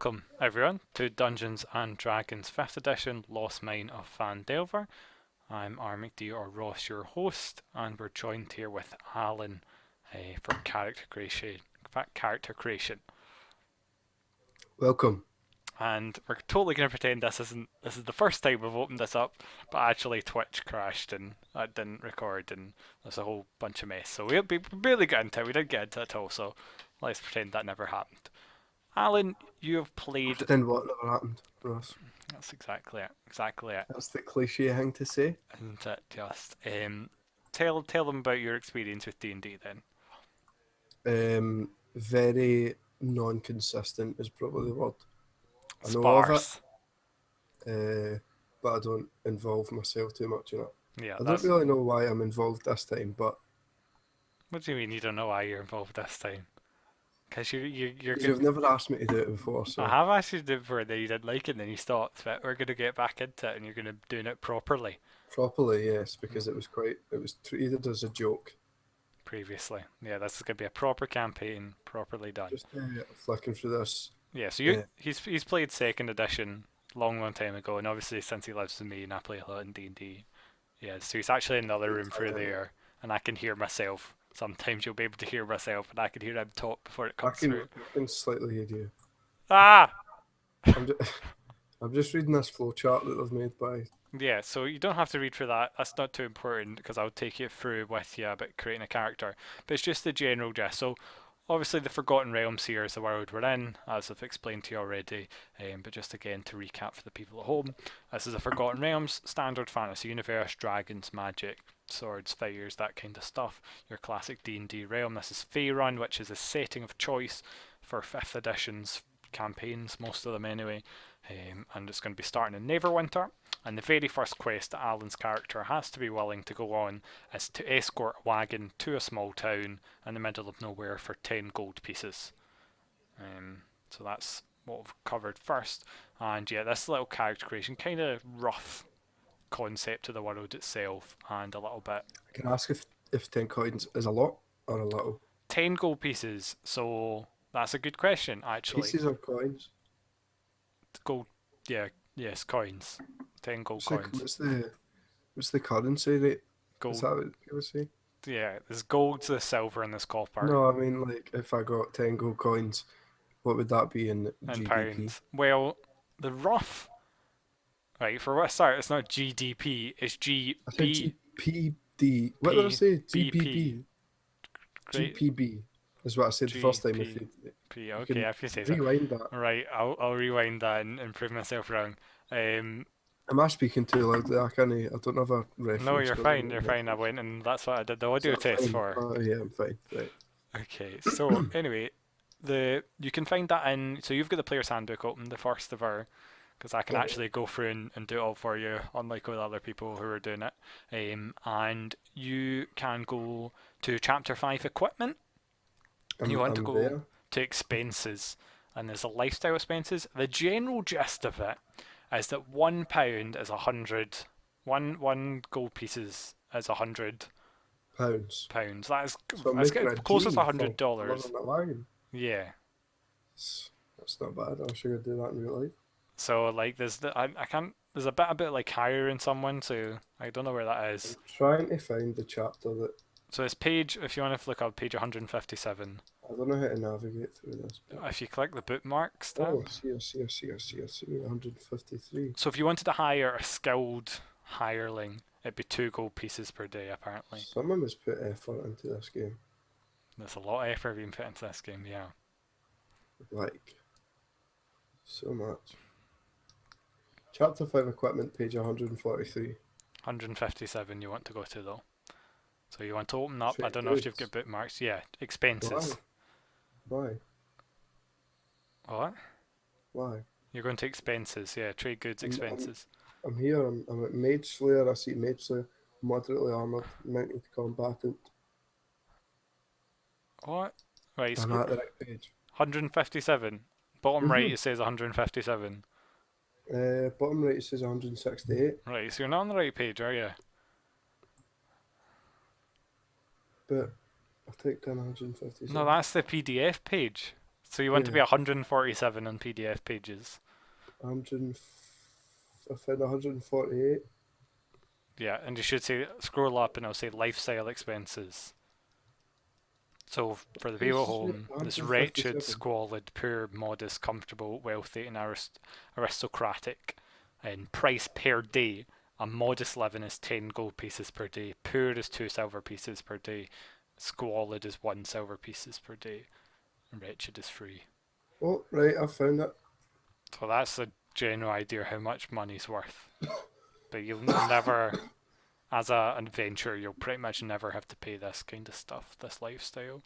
Welcome everyone to Dungeons and Dragons 5th edition Lost Mine of Phandelver. I'm McDowall or Ross, your host, and we're joined here with Alan for character creation. Welcome. And we're totally going to pretend this is the first time we've opened this up, but actually Twitch crashed and that didn't record, and there's a whole bunch of mess. So we barely got into it. We didn't get into it at all. So let's pretend that never happened. Alan, you have played. Pretend what never happened, Ross. That's exactly it. Exactly it. That's the cliche thing to say. Isn't it just? Tell them about your experience with D&D then. Very non-consistent is probably the word. I know Sparse. of it, but I don't involve myself too much in it. Yeah, I don't really know why I'm involved this time, but what do you mean you don't know why you're involved this time? Because you're you've never asked me to do it before, so I have asked you to do it before, then you didn't like it, and then you stopped. But we're gonna get back into it, and you're gonna doing it properly. properly, yes, because it was treated as a joke. Previously, yeah, this is gonna be a proper campaign, properly done. Just flicking through this. Yeah, so he's played 2nd edition long time ago, and obviously since he lives with me and I play a lot in D&D, yeah, so he's actually in another room through there, and I can hear myself. Sometimes you'll be able to hear myself, and I can hear him talk before it comes through. I can slightly hear you. Ah! I'm just reading this flowchart that they've made by. Yeah, so you don't have to read through that. That's not too important because I'll take you through with you about creating a character. But it's just the general gist. So obviously the Forgotten Realms here is the world we're in, as I've explained to you already. But just again to recap for the people at home, this is a Forgotten Realms standard fantasy universe, dragons, magic, swords, fires, that kind of stuff. Your classic D&D realm. This is Faerun, which is a setting of choice for 5th edition's campaigns, most of them anyway. And it's going to be starting in Neverwinter. And the very first quest that Alan's character has to be willing to go on is to escort a wagon to a small town in the middle of nowhere for 10 gold pieces. So that's what we've covered first. And yeah, this little character creation, kind of rough concept to the world itself, and a little bit. I can ask if 10 coins is a lot or a little. 10 gold pieces, so that's a good question actually. Pieces or coins? Gold, yeah, yes, coins. 10 gold coins. What's the currency rate? Gold. Is that what you would say? Yeah, there's gold, there's silver, and there's copper. No, I mean, like, if I got 10 gold coins, what would that be in GBP? Pounds. Well, the rough. Right, for what start, it's not GDP, it's GB. I said GPD. What did I say? GPB. Great. GPB is what I said the first time. Okay, if you say so. Rewind that. Right, I'll rewind that and prove myself wrong. Am I speaking too loudly? I don't have a reference. No, you're fine. You're fine. I went and that's what I did the audio test for. Oh yeah, I'm fine. Right. Okay, so anyway, you can find that in. So you've got the player's handbook open, the first of our, because I can actually go through and do it all for you, unlike with other people who are doing it. And you can go to chapter 5 equipment. You want to go to expenses, and there's a lifestyle expenses. The general gist of it is that £1 is 100. One gold pieces is £100. Pounds. That's getting close to $100. Yeah. That's not bad. I wish I could do that in real life. So like there's there's a bit like hiring someone, so I don't know where that is. I'm trying to find the chapter that. So it's page, if you want to look up, page 157. I don't know how to navigate through this. If you click the bookmarks tab. Oh, I see, 153. So if you wanted to hire a skilled hireling, it'd be 2 gold pieces per day, apparently. Someone has put effort into this game. There's a lot of effort being put into this game, yeah. Like, so much. Chapter 5 equipment, page 143. 157 you want to go to, though. So you want to open up, I don't know if you've got bookmarks. Yeah, expenses. Why? What? Why? You're going to expenses, yeah, trade goods expenses. I'm here, I'm at Mage Slayer, I see Mage Slayer, moderately armoured, mounted combatant. What? Right, I'm at the right page. 157. Bottom right it says 157. Bottom right it says 168. Right, so you're not on the right page, are you? But I've typed in 157. No, that's the PDF page. So you want to Yeah, be 147 on PDF pages. 100. I found 148. Yeah, and you should say scroll up and it'll say lifestyle expenses. So for the people at This is home, this wretched, 157. squalid, poor, modest, comfortable, wealthy, and aristocratic. And price per day, a modest living is 10 gold pieces per day. Poor is 2 silver pieces per day. Squalid is 1 silver pieces per day. And wretched is free. Oh, right, I found it. So that's a general idea how much money's worth. But you'll never, as an adventurer, you'll pretty much never have to pay this kind of stuff, this lifestyle.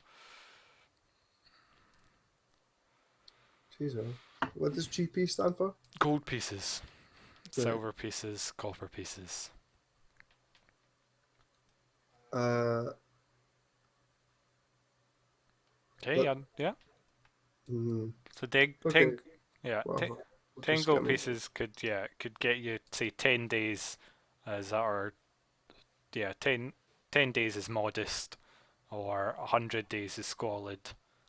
Jesus. What does GP stand for? Gold pieces, Right. silver pieces, copper pieces. Uh, Okay, but, yeah. mm, So ten, okay, yeah, whatever. We'll 10 just gold skim it. pieces could get you say 10 days as or yeah 10 days is modest or 100 days is squalid.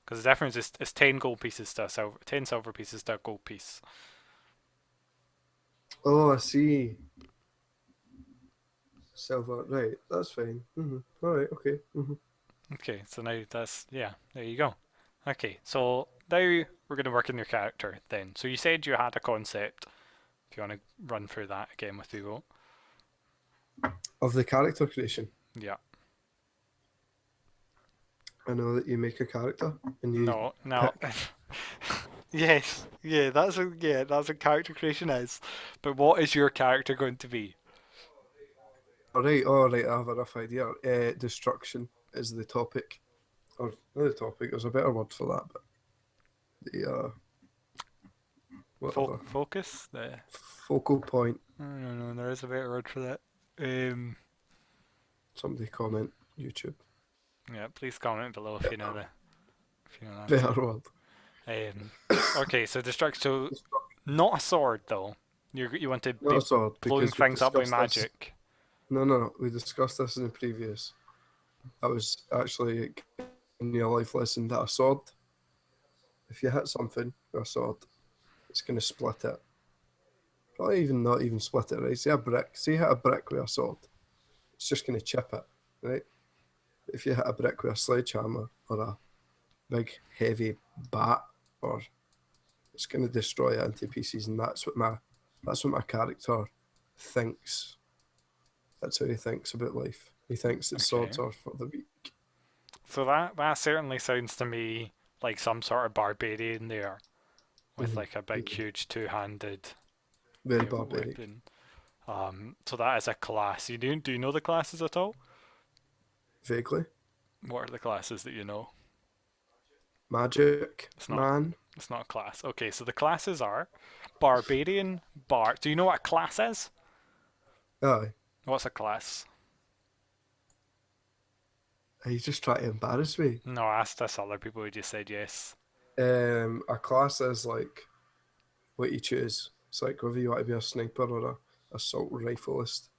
Because the difference is 10 gold pieces to a silver, 10 silver pieces to a gold piece. Oh, I see. Silver. Right, that's fine. All right, okay. Okay, so now yeah, there you go. Okay, so now we're going to work on your character then. So you said you had a concept. If you want to run through that again with Hugo. Of the character creation, Yeah. I know that you make a character and you No. pick. Yes, that's what character creation is. But what is your character going to be? All right, I have a rough idea. Destruction is the topic. Or not the topic, there's a better word for that, but the whatever. Focus? Focal point. No, there is a better word for that. Um, Somebody comment YouTube. yeah, please comment below if you know the Better answer. word. Um, okay, so destruct. So not a sword though. You want to Not be a sword, blowing because we things up by discussed this. magic. No. We discussed this in the previous. I was actually in your life lesson that a sword, if you hit something with a sword, it's going to split it. Probably even not even split it, right? Say a brick. Say you hit a brick with a sword, it's just going to chip it, right? If you hit a brick with a sledgehammer or a big heavy bat, or it's going to destroy it into pieces, and that's what my character thinks. That's how he thinks about life. He thinks that Okay. swords are for the weak. So that certainly sounds to me like some sort of barbarian there, with Mm-hmm. like a big, huge two-handed Very barbaric. weapon. So that is a class. Do you know the classes at all? Vaguely. What are the classes that you know? Magic, It's not. man. It's not a class. Okay, so the classes are barbarian, bard. Do you know what a class is? Aye. What's a class? He's just trying to embarrass me. No, I asked this other people who just said yes. A class is like what you choose. It's like whether you want to be a sniper or a assault rifleist.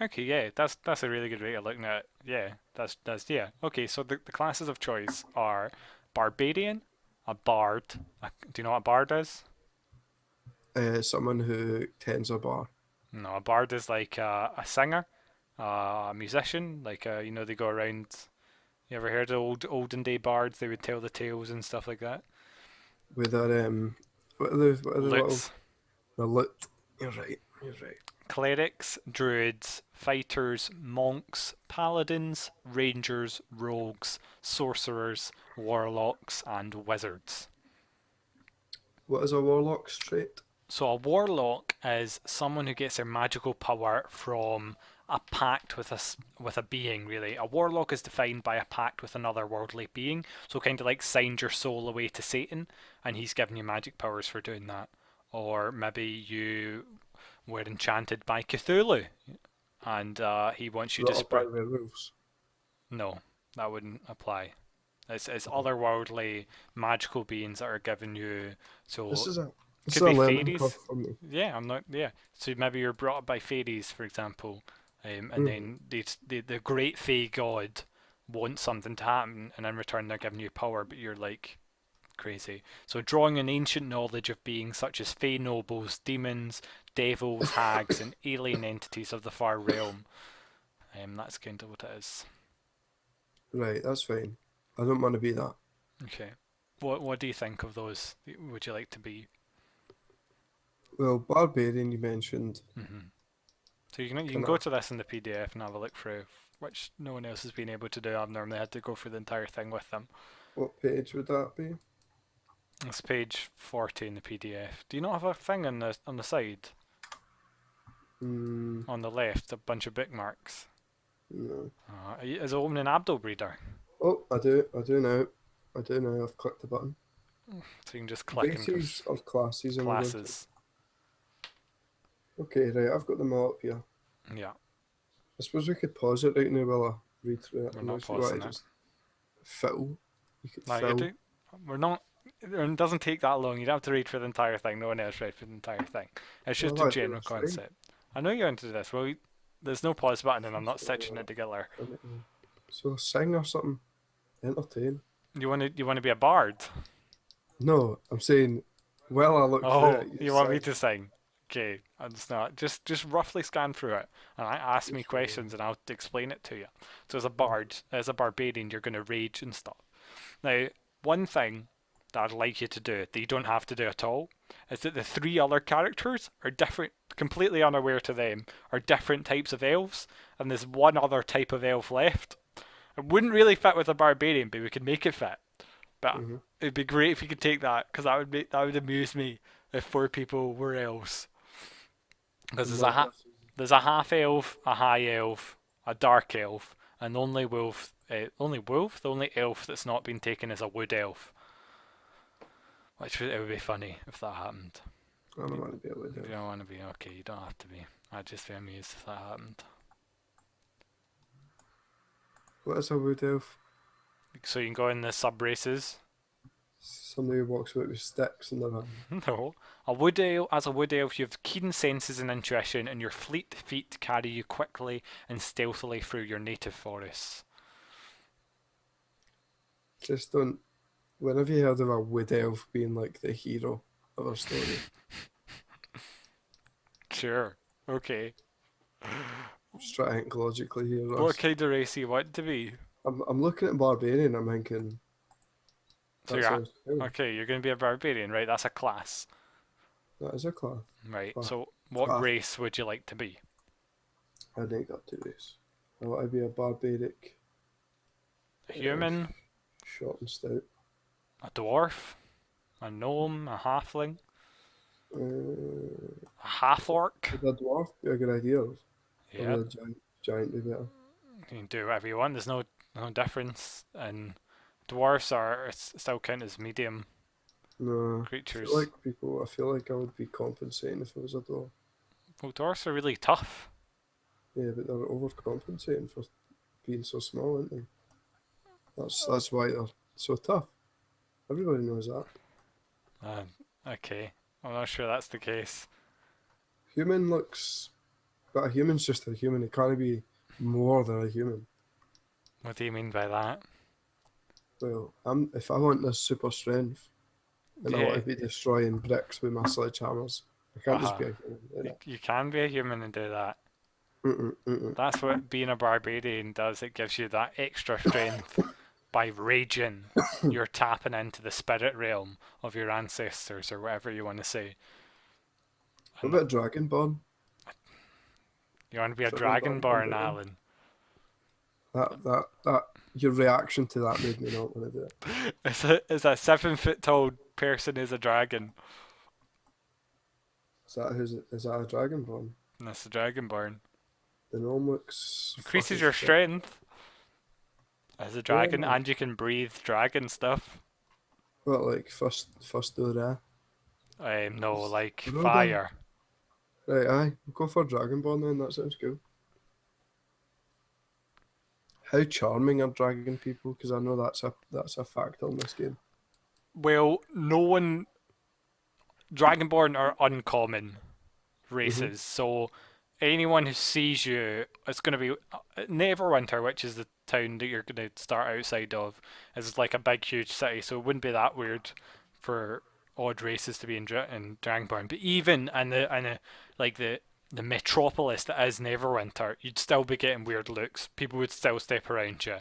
Okay, yeah, that's a really good way of looking at it. Yeah, that's yeah. Okay, so the classes of choice are barbarian, a bard. Do you know what a bard is? Someone who tends a bar. No, a bard is like a singer, a musician. Like they go around. You ever heard of olden day bards? They would tell the tales and stuff like that. With their what are the little Lutes, the lute. You're right. You're right. clerics, druids, fighters, monks, paladins, rangers, rogues, sorcerers, warlocks, and wizards. What is a warlock's trait? So a warlock is someone who gets their magical power from a pact with a being. Really, a warlock is defined by a pact with another worldly being. So kind of like signed your soul away to Satan, and he's given you magic powers for doing that. Or maybe you were enchanted by Cthulhu, and he wants you to That'll apply spread. werewolves. No, that wouldn't apply. It's otherworldly magical beings that are given you. This So is a this is could a be learning curve fairies. for me. Yeah, I'm not. Yeah, so maybe you're brought up by fairies, for example, and Mm. then the great fae god wants something to happen, and in return they're giving you power, but you're like crazy. So drawing on ancient knowledge of beings such as fey nobles, demons, devils, hags, and alien entities of the far realm. That's kind of what it is. Right, that's fine. I don't want to be that. Okay. What do you think of those? Would you like to be? Well, Barbarian you mentioned. So you can Can go I? to this in the PDF and have a look through, which no one else has been able to do. I've normally had to go through the entire thing with them. What page would that be? It's page 40 in the PDF. Do you not have a thing on the side? Hmm. On the left, a bunch of bookmarks. No. Is it opening Abdul Reader? Oh, I do. I do now. I do now. I've clicked the button. So you can just click and go Bases of classes. And classes. Okay, right. I've got them all up here. Yeah, I suppose we could pause it right now while I read through it. we're not Unless you want pausing to it. just fiddle. You could No, you fill. do. We're not. It doesn't take that long. You don't have to read for the entire thing. No one else read for the entire thing. It's Well, just I a like to do general this, right? concept. I know you're into this. Well, there's no pause button, and I'm not stitching it together. So sing or something. Entertain. You want to be a bard? No, I'm saying, well, I look through Oh, it. you want me to sing? Okay, I'm just not. Just roughly scan through it, and ask me questions, and I'll explain it to you. So as a bard, as a barbarian, you're going to rage and stuff. Now, one thing that I'd like you to do that you don't have to do at all is that the three other characters are different, completely unaware to them, are different types of elves, and there's one other type of elf left. It wouldn't really fit with a barbarian, but we could make it fit. But it'd be great if you could take that, because that would amuse me if four people were elves. Because there's a half elf, a high elf, a dark elf, and the only the only elf that's not been taken is a wood elf. It would be funny if that happened. I don't want to be able to do If it. you don't want to be, okay, you don't have to be. I'd just be amused if that happened. What is a wood elf? So you can go in the sub races. Somebody who walks about with sticks in their hand. No. As a wood elf, you have keen senses and intuition, and your fleet feet carry you quickly and stealthily through your native forests. Just don't. When have you heard of a wood elf being like the hero of a story? Sure. Okay. Just trying to think logically here, Ross. What kind of race do you want to be? I'm looking at Barbarian, I'm thinking. So That you're sounds cool. okay, you're going to be a barbarian, right? That's a class. That is a class. Right. Class. So what Class. race would you like to be? I think got to this. I want to be a barbaric, A human, short and stout. a dwarf, a gnome, a halfling, Uh, a half orc. would a dwarf be a good idea? Or Yeah, would a giant be better? you can do whatever you want. There's no difference. And dwarfs are still count as medium No. I creatures. feel like I would be compensating if it was a dwarf. Well, dwarfs are really tough. Yeah, but they're overcompensating for being so small, aren't they? That's why they're so tough. Everybody knows that. Okay, I'm not sure that's the case. Human looks, but a human's just a human. It can't be more than a human. What do you mean by that? Well, if I want this super strength, and I want to be destroying bricks with my sledgehammers, I can't just be a human. Innit? You can be a human and do that. Mm-mm. That's what being a barbarian does. It gives you that extra strength by raging. You're tapping into the spirit realm of your ancestors or whatever you want to say. What about Dragonborn? You want to be a Dragonborn, dragonborn, Barbarian. Alan. That your reaction to that made me not want to do it. Is a 7 foot tall person is a dragon. Is that a Dragonborn? And that's a dragonborn. The gnome looks Increases fucking your sick. strength as a dragon, Yeah. and you can breathe dragon stuff. What, like first do that? No, like Well done. fire. Right, aye. We'll go for Dragonborn then, that sounds cool. How charming are dragon people? Because I know that's a factor in this game. Well, no one. Dragonborn are uncommon races, so anyone who sees you, it's going to be Neverwinter, which is the town that you're going to start outside of is like a big, huge city, so it wouldn't be that weird for odd races to be in Dragonborn. But even in like the metropolis that is Neverwinter, you'd still be getting weird looks. People would still step around you.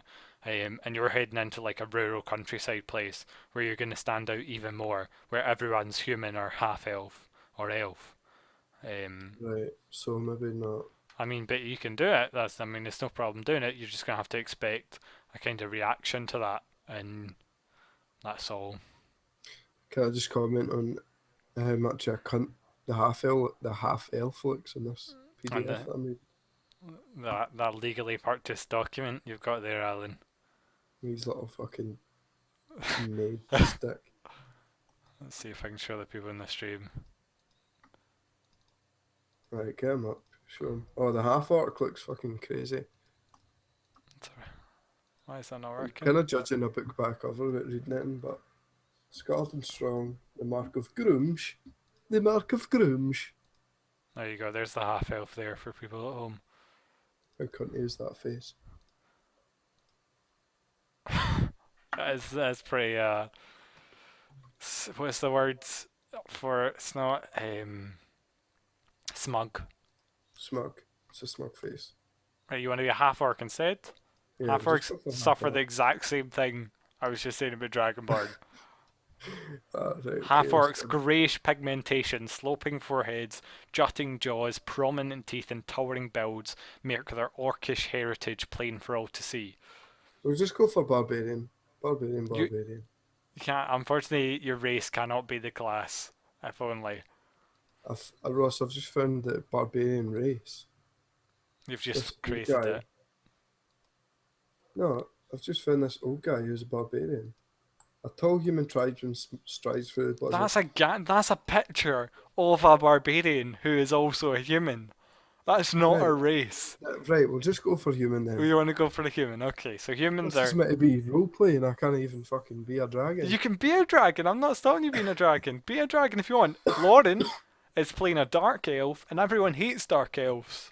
And you're heading into like a rural countryside place where you're going to stand out even more, where everyone's human or half elf or elf. Right. So maybe not. I mean, but you can do it. I mean, it's no problem doing it. You're just gonna have to expect a kind of reaction to that, and that's all. Can I just comment on how much a cunt the half elf looks in this And PDF that I made? that legally purchased document you've got there, Alan. These little fucking made stick. Let's see if I can show the people in the stream. Right, get him up. Show him. Oh, the half orc looks fucking crazy. Sorry. Why is that not I'm working? kind of judging a book back cover without reading it, but Skeleton Strong, the Mark of Groomsh. The Mark of Groomsh. There you go. There's the half elf there for people at home. How cunty is that face? That's pretty. What's the word for it? It's not smug. Smug. It's a smug face. Right, you want to be a half orc instead? Yeah, Half just orcs go for suffer half the orc. exact same thing I was just saying about Dragonborn. Right, Half okay, orcs, greyish pigmentation, sloping foreheads, jutting jaws, prominent teeth, and towering builds make their orcish heritage plain for all to see. we'll just go for Barbarian. You, Barbarian. you can't. Unfortunately, your race cannot be the class. If only Ross, I've just found the Barbarian race. you've This just old created guy. it. No, I've just found this old guy who's a barbarian. A tall human tribesman strides through the blizzard. That's a picture of a barbarian who is also a human. That's not a Right, race. right, we'll just go for human then. We want to go for the human. Okay, so humans This is are. meant to be roleplay and I can't even fucking be a dragon. You can be a dragon. I'm not stopping you being a dragon. Be a dragon if you want. Lauren is playing a dark elf, and everyone hates dark elves.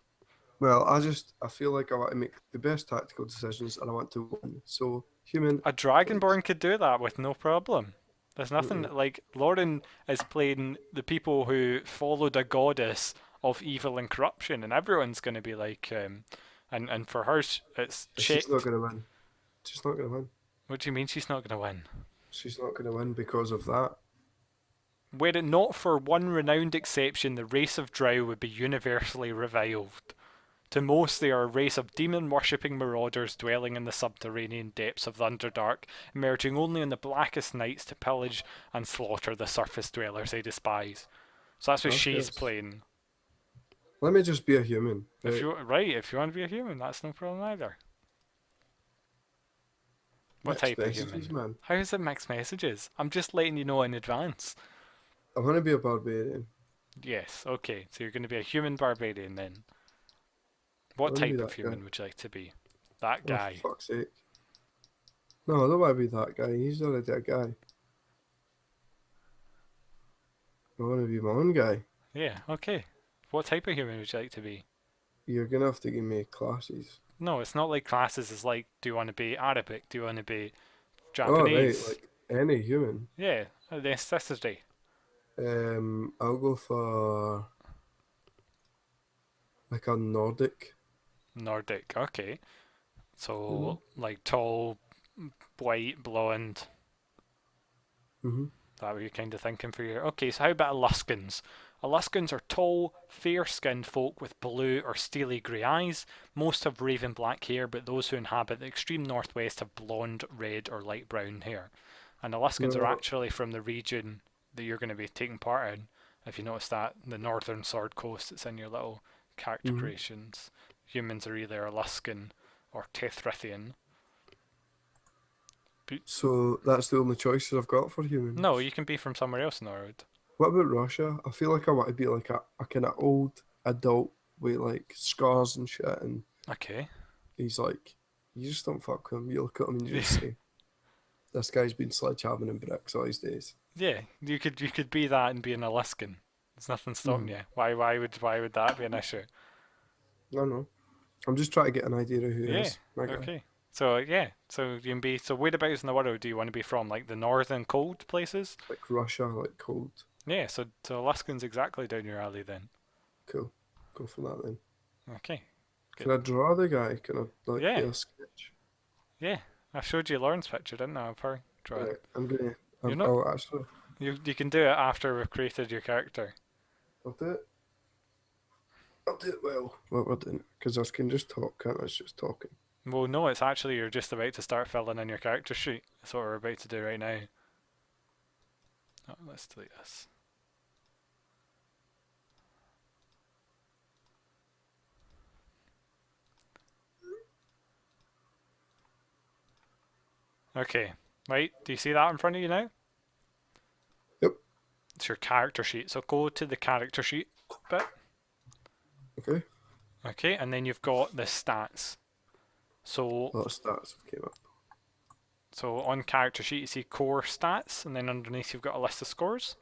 Well, I feel like I want to make the best tactical decisions and I want to win. So, human, A please. dragonborn could do that with no problem. There's nothing Mm-mm. like Lauren is playing the people who followed a goddess of evil and corruption, and everyone's going to be like, and for her, it's She's not checked. going to win. She's not going to win. What do you mean she's not going to win? She's not going to win because of that. Were it not for one renowned exception, the race of Drow would be universally reviled. To most, they are a race of demon-worshipping marauders dwelling in the subterranean depths of the Underdark, emerging only on the blackest nights to pillage and slaughter the surface dwellers they despise. So that's what Okay. she's playing. Let me just be a human. If you want to be a human, that's no problem either. What Mixed type of messages, human? man. How is it mixed messages? I'm just letting you know in advance. I want to be a barbarian. Yes, okay. So you're going to be a human barbarian then. What wanna be type of that human guy. would you like to be? That Oh, guy. for fuck's sake. No, I don't want to be that guy. He's already a guy. I want to be my own guy. Yeah, okay. What type of human would you like to be? You're going to have to give me classes. No, it's not like classes. It's like, do you want to be Arabic? Do you want to be Oh, right. Japanese? Like any human. Yeah, the necessity. I'll go for like a Nordic. Nordic, okay. Mm-hmm. So, like tall, white, blonde. Mm-hmm. That what you're kind of thinking for your. Okay, so how about Aluskans? Aluskans are tall, fair-skinned folk with blue or steely grey eyes. Most have raven black hair, but those who inhabit the extreme northwest have blonde, red, or light brown hair. And Aluskans are No, actually from the region that you're going to be taking part in. If you notice that, the northern Sword Coast, it's in your little character Mhm. creations. Humans are either Aluskan or Tethrithian. So that's the only choices I've got for humans. No, you can be from somewhere else in the world. What about Russia? I feel like I want to be like a kind of old adult with like scars and shit, and Okay. he's like, you just don't fuck with him. You look at him and you just say, this guy's been sledgehammering bricks all his days. Yeah, you could be that and be an Alaskan. There's nothing stopping you. Why would that be an issue? No, no. I'm just trying to get an idea of who he Yeah. is. My guy. Okay. So yeah, so you can be. So whereabouts in the world do you want to be from? Like the northern cold places? Like Russia, like cold. Yeah. So Alaskan's exactly down your alley then. Cool. Go for that then. Okay. Good. Can I draw the guy? Can I like Yeah. do a sketch? Yeah. I showed you Lauren's picture, didn't I? Of her drawing. Right. I'm gonna. You're not. I'll actually. You can do it after we've created your character. I'll do it. I'll do it well. What we're doing, because I can just talk, can't I? It's just talking. Well, no, it's actually you're just about to start filling in your character sheet. That's what we're about to do right now. Oh, let's delete this. Okay, right. Do you see that in front of you now? Yep. It's your character sheet. So go to the character sheet bit. Okay. Okay, and then you've got the stats. A lot So of stats came up. so on character sheet you see core stats, and then underneath you've got a list of scores.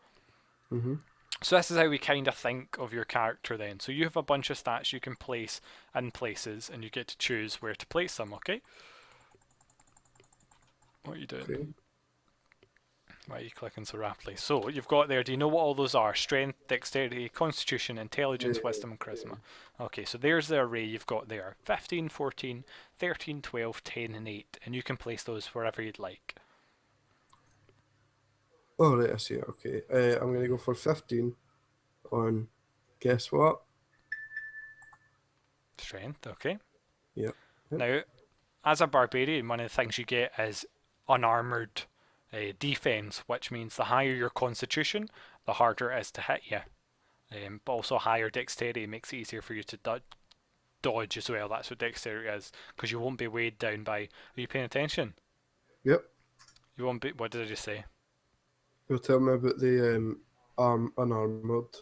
Mhm. So this is how we kind of think of your character then. So you have a bunch of stats you can place in places, and you get to choose where to place them. Okay. What are you doing? Okay. Why are you clicking so rapidly? So you've got there, do you know what all those are? Strength, dexterity, constitution, intelligence, Yeah, wisdom, and charisma. Okay, so there's the array you've got there. 15, 14, 13, 12, 10, and 8. And you can place those wherever you'd like. Oh right, I see it. Okay. I'm gonna go for 15 on. Guess what? Strength, okay. Yep. Now, as a barbarian, one of the things you get is unarmored defense, which means the higher your constitution, the harder it is to hit you. But also higher dexterity makes it easier for you to dodge as well. That's what dexterity is, because you won't be weighed down by. Are you paying attention? Yep. You won't be. What did I just say? You'll tell me about the unarmored.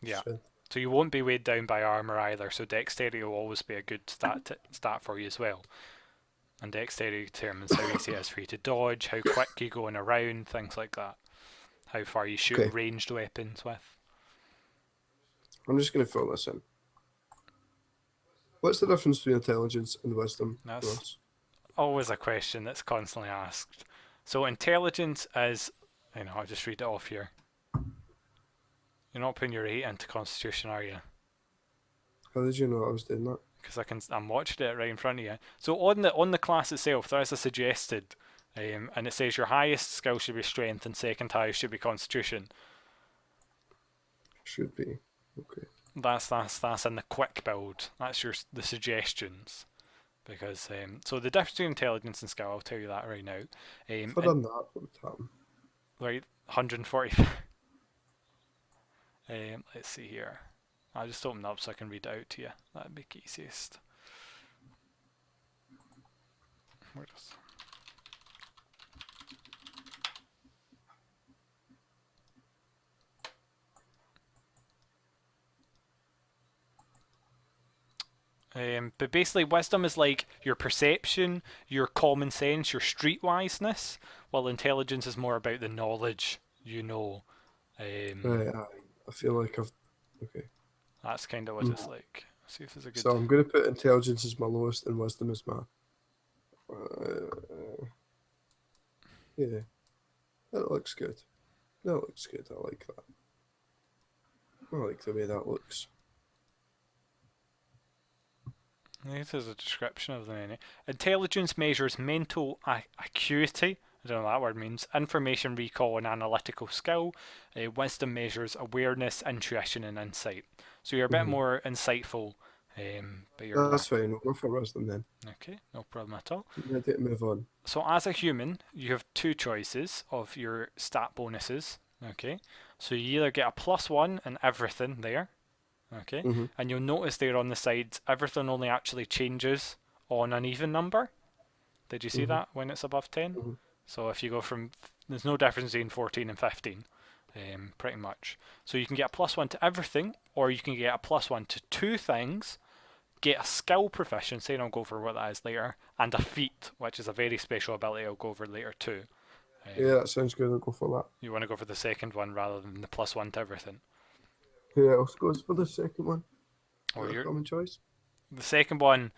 Yeah. Strength. So you won't be weighed down by armor either. So dexterity will always be a good stat for you as well. And dexterity determines how easy it is for you to dodge, how quick you go in around, things like that. How far you shoot Okay. ranged weapons with. I'm just gonna fill this in. What's the difference between intelligence and wisdom, That's Ross? always a question that's constantly asked. So intelligence is, I'll just read it off here. You're not putting your 8 into constitution, are you? How did you know I was doing that? Because I'm watching it right in front of you. So on the class itself, there is a suggested, and it says your highest skill should be strength and second highest should be constitution. Should be. Okay. That's in the quick build. That's the suggestions. Because so the difference between intelligence and skill, I'll tell you that right now. If I'd done that, what would happen? Right, 140. Let's see here. I'll just open it up so I can read it out to you. That'd be easiest. Where does... But basically, wisdom is like your perception, your common sense, your streetwiseness, while intelligence is more about the knowledge you know. Right, I feel like I've. Okay. That's kind of what it's like. Let's see if there's a good. So I'm going to put intelligence as my lowest and wisdom as my. Yeah. That looks good. That looks good. I like that. I like the way that looks. There's a description of them. Intelligence measures mental acuity. I don't know what that word means. Information recall and analytical skill. Wisdom measures awareness, intuition, and insight. So you're a bit more insightful. But you're That's fine. We'll go for wisdom then. okay, no problem at all. Ready to move on. So as a human, you have two choices of your stat bonuses. Okay, so you either get a +1 in everything there. Okay, and you'll notice there on the sides, everything only actually changes on an even number. Did you see that when it's above 10? So if you go from, there's no difference between 14 and 15, pretty much. So you can get a +1 to everything, or you can get a +1 to two things, get a skill proficiency, and I'll go over what that is later, and a feat, which is a very special ability I'll go over later too. Yeah, that sounds good. I'll go for that. You want to go for the second one rather than the +1 to everything. Yeah, I'll go for the second one. Or Common choice. the second one,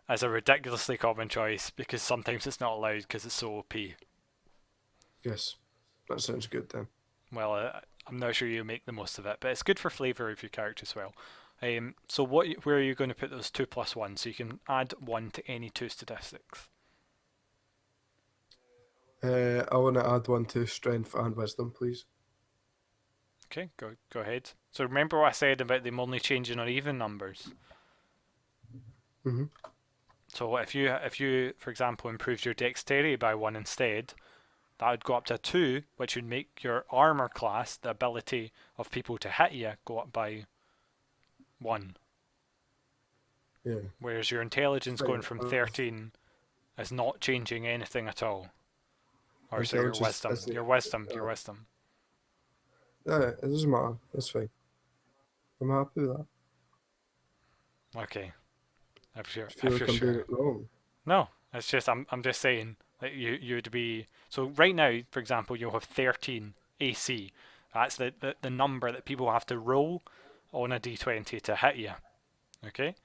as a ridiculously common choice because sometimes it's not allowed because it's so OP. Yes, that sounds good then. Well, I'm not sure you make the most of it, but it's good for flavour of your character as well. So where are you going to put those 2+1? So you can add 1 to any 2 statistics. I want to add 1 to strength and wisdom, please. Okay, go ahead. So remember what I said about them only changing on even numbers. Mhm. So if you for example improved your dexterity by 1 instead, that would go up to 2, which would make your armor class, the ability of people to hit you, go up by 1. Yeah. Whereas your intelligence going Fine. from 13 is not changing anything at all. Or is it your Intelligence wisdom? isn't. Your wisdom, your Uh, wisdom. it doesn't matter. That's fine. I'm happy with that. Okay. If I feel you're like I'm doing sure. it wrong. No, it's just I'm just saying that you'd be so right now, for example, you'll have 13 AC. That's the number that people have to roll on a D20 to hit you. Okay?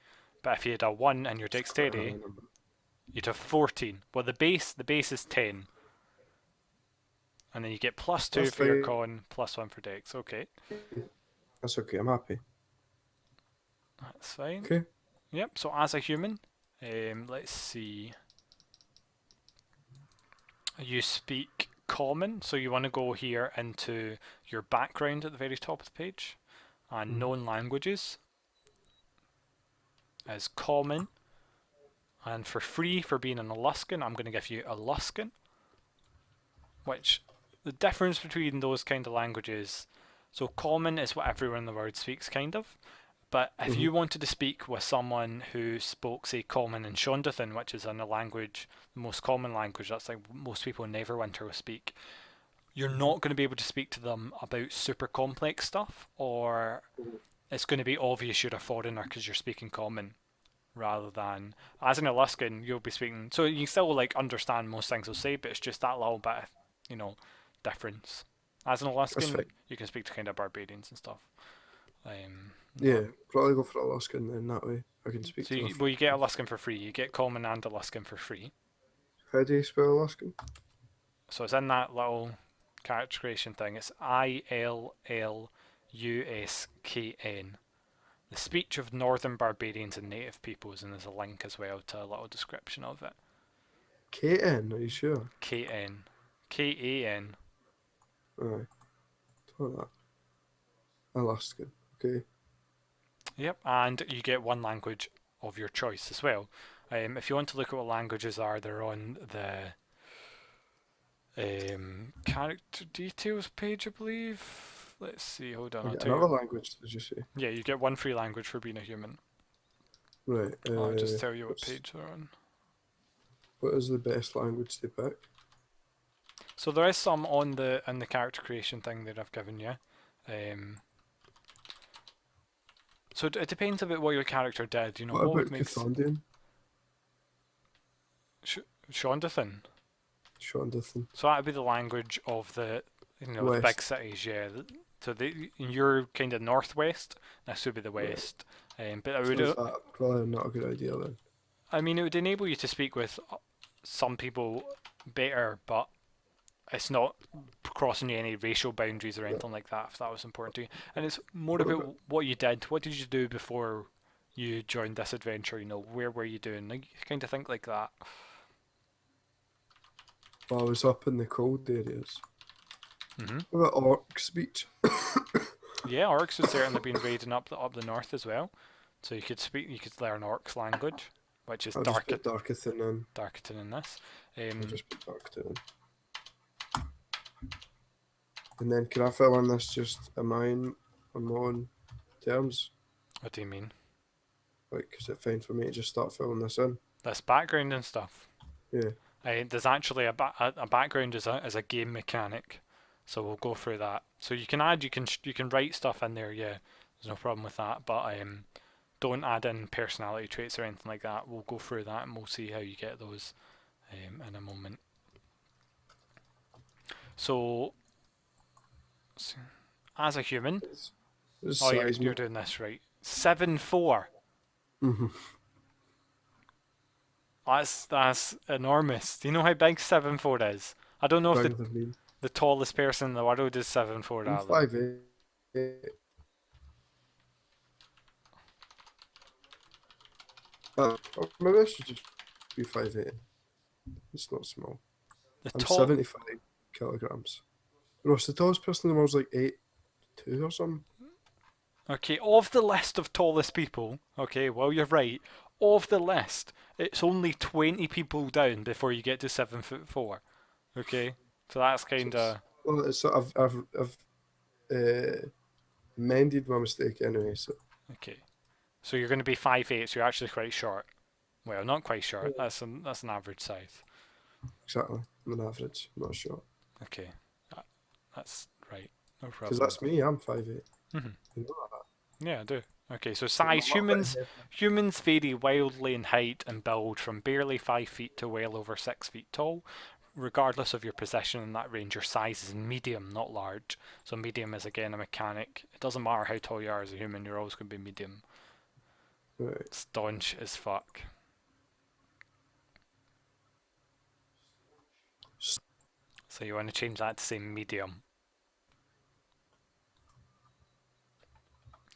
But if you had a 1 in your It's quite a high dexterity, number. you'd have 14. Well, the base is 10. And then you get +2 That's for your fine. con, +1 for dex. Okay. That's okay. I'm happy. That's fine. Okay. Yep, so as a human, let's see. You speak common, so you want to go here into your background at the very top of the page. And known languages is common. And for free, for being an Aluskan, I'm going to give you Aluskan. Which, the difference between those kind of languages, so common is what everyone in the world speaks, kind of. But if you wanted to speak with someone who spoke, say, common in Shondathan, which is in a language, the most common language, that's like most people in Neverwinter will speak, you're not going to be able to speak to them about super complex stuff, or it's going to be obvious you're a foreigner because you're speaking common, rather than, as an Alaskan, you'll be speaking, so you can still like understand most things they'll say, but it's just that little bit of, difference. As an That's Alaskan, fine. you can speak to kind of barbarians and stuff. Yeah, probably go for Alaskan then. That way I can speak So to my you get friends. Alaskan for free. You get common and Alaskan for free. How do you spell Alaskan? So it's in that little character creation thing. It's ILLUSKN. The speech of northern barbarians and native peoples, and there's a link as well to a little description of it. KN, are you sure? KN. KAN. Alright. Tell that. Alaskan. Okay. Yep, and you get one language of your choice as well. If you want to look at what languages are, they're on the character details page, I believe. Let's see, hold on, I I'll get tell another you. language, did you say? Yeah, you get one free language for being a human. Right. I'll just tell you what page they're on. What is the best language to pick? So there is some on in the character creation thing that I've given you. So it depends a bit what your character did. What What would about make Cathondian? Shondathan. Shondathan. So that would be the language of the the West. big cities. Yeah. So you're kind of northwest. This would be the west. But it So would. is that probably not a good idea then? I mean, it would enable you to speak with some people better, but it's not crossing any racial boundaries or anything like that, if that was important to you. And it's more What about about, what you did. What did you do before you joined this adventure? Where were you doing? Like, kind of think like that. well, I was up in the cold areas. hmm What about orc speech? Yeah, orcs would certainly been raiding up the north as well. So you could learn orcs language, which is I'll just put Darkathan in. Darkton in this. I'll just put Darkathan in. And then can I fill in this just on my own terms? What do you mean? Like, is it fine for me to just start filling this in? This background and stuff. Yeah. There's actually a background as a game mechanic, so we'll go through that. So you can write stuff in there. Yeah, there's no problem with that. But don't add in personality traits or anything like that. We'll go through that and we'll see how you get those in a moment. So as a human, It's you're doing this right. 7-4. Mm-hmm. That's enormous. Do you know how big 7'4" is? I don't know if Bigger than me. the tallest person in the world is 7'4", I'm Alan. 5'8". Maybe I should just be 5'8". It's not small. The I'm tall 75 kilograms. Ross, the tallest person in the world's like 8'2" or something. Okay, of the list of tallest people, okay, well you're right. Of the list, it's only 20 people down before you get to 7'4". Okay, so that's So kind it's, of well, it's, I've mended my mistake anyway. So okay. So you're going to be 5'8", so you're actually quite short. Well, not quite short. That's an average size. exactly, I'm an average, not short. Okay, that, that's right. No Because problem. that's me. I'm 5'8". Hmm. You know that. Yeah, I do. Okay, so I'm a size little bit heavy. humans vary wildly in height and build from barely 5 feet to well over 6 feet tall. Regardless of your position in that range, your size is medium, not large. So medium is again a mechanic. It doesn't matter how tall you are as a human, you're always going to be medium. Right. Staunch as fuck. So you want to change that to say medium.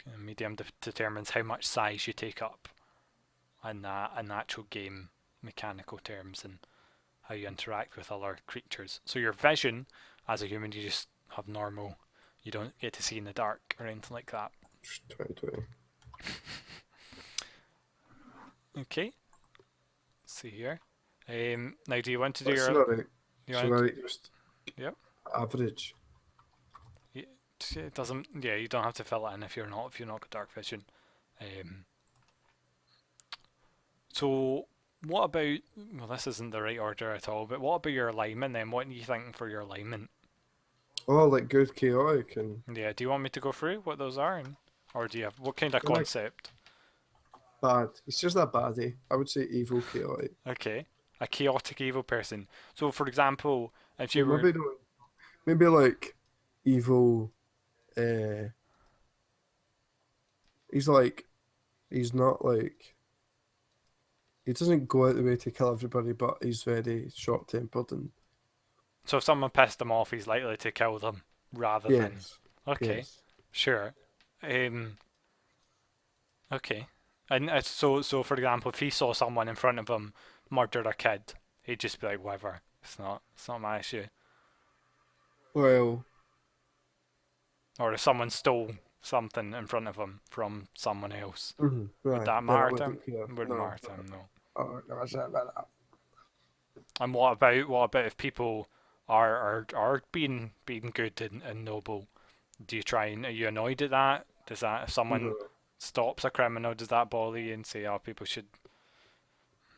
And medium determines how much size you take up in actual game mechanical terms and how you interact with other creatures. So your vision as a human, you just have normal. You don't get to see in the dark or anything like that. 2020. Okay. Let's see here. Now, do you want to do That's your? not right. You Should want? I just Yep. average? It doesn't. Yeah, you don't have to fill it in if you're not got dark vision. Um, so what about? Well, this isn't the right order at all. But what about your alignment then? What are you thinking for your alignment? Oh, like good chaotic and Yeah. Do you want me to go through what those are, or do you have what kind of I like concept? bad. It's just that baddie. I would say evil chaotic. Okay. A chaotic evil person. So, for example, if you Well, were. maybe like evil. Uh, he's like he's not like he doesn't go out the way to kill everybody, but he's very short tempered and So, if someone pissed him off, he's likely to kill them rather than. yes, Okay. yes. Sure. Um. Okay. And so for example, if he saw someone in front of him murder a kid, he'd just be like, whatever. It's not my issue. Well, Or if someone stole something in front of him from someone else, would right. that Then I matter to him? wouldn't care. Wouldn't No, matter to him, no. no, I said about that. And what about if people are being good and noble? Do you try and are you annoyed at that? Does that if someone No, stops a criminal, does that bother you and say, oh, people should?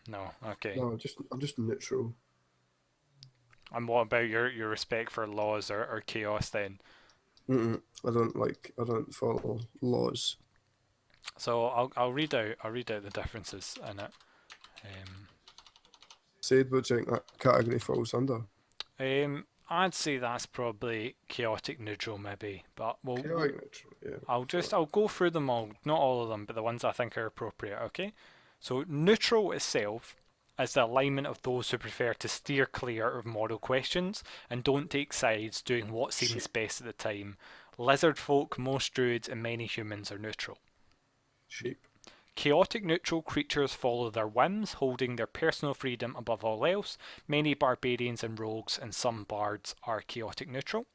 No, okay. no, I'm just neutral. And what about your respect for laws or chaos then? I don't follow laws. So I'll read out the differences in it. Said what do you think that category falls under? I'd say that's probably chaotic neutral maybe, but Chaotic neutral, yeah. I'll go through them all, not all of them, but the ones I think are appropriate. Okay, so neutral itself is the alignment of those who prefer to steer clear of moral questions and don't take sides, doing what seems best at the time. Lizard folk, most druids, and many humans are neutral. Sheep. Chaotic neutral creatures follow their whims, holding their personal freedom above all else. Many barbarians and rogues and some bards are chaotic neutral.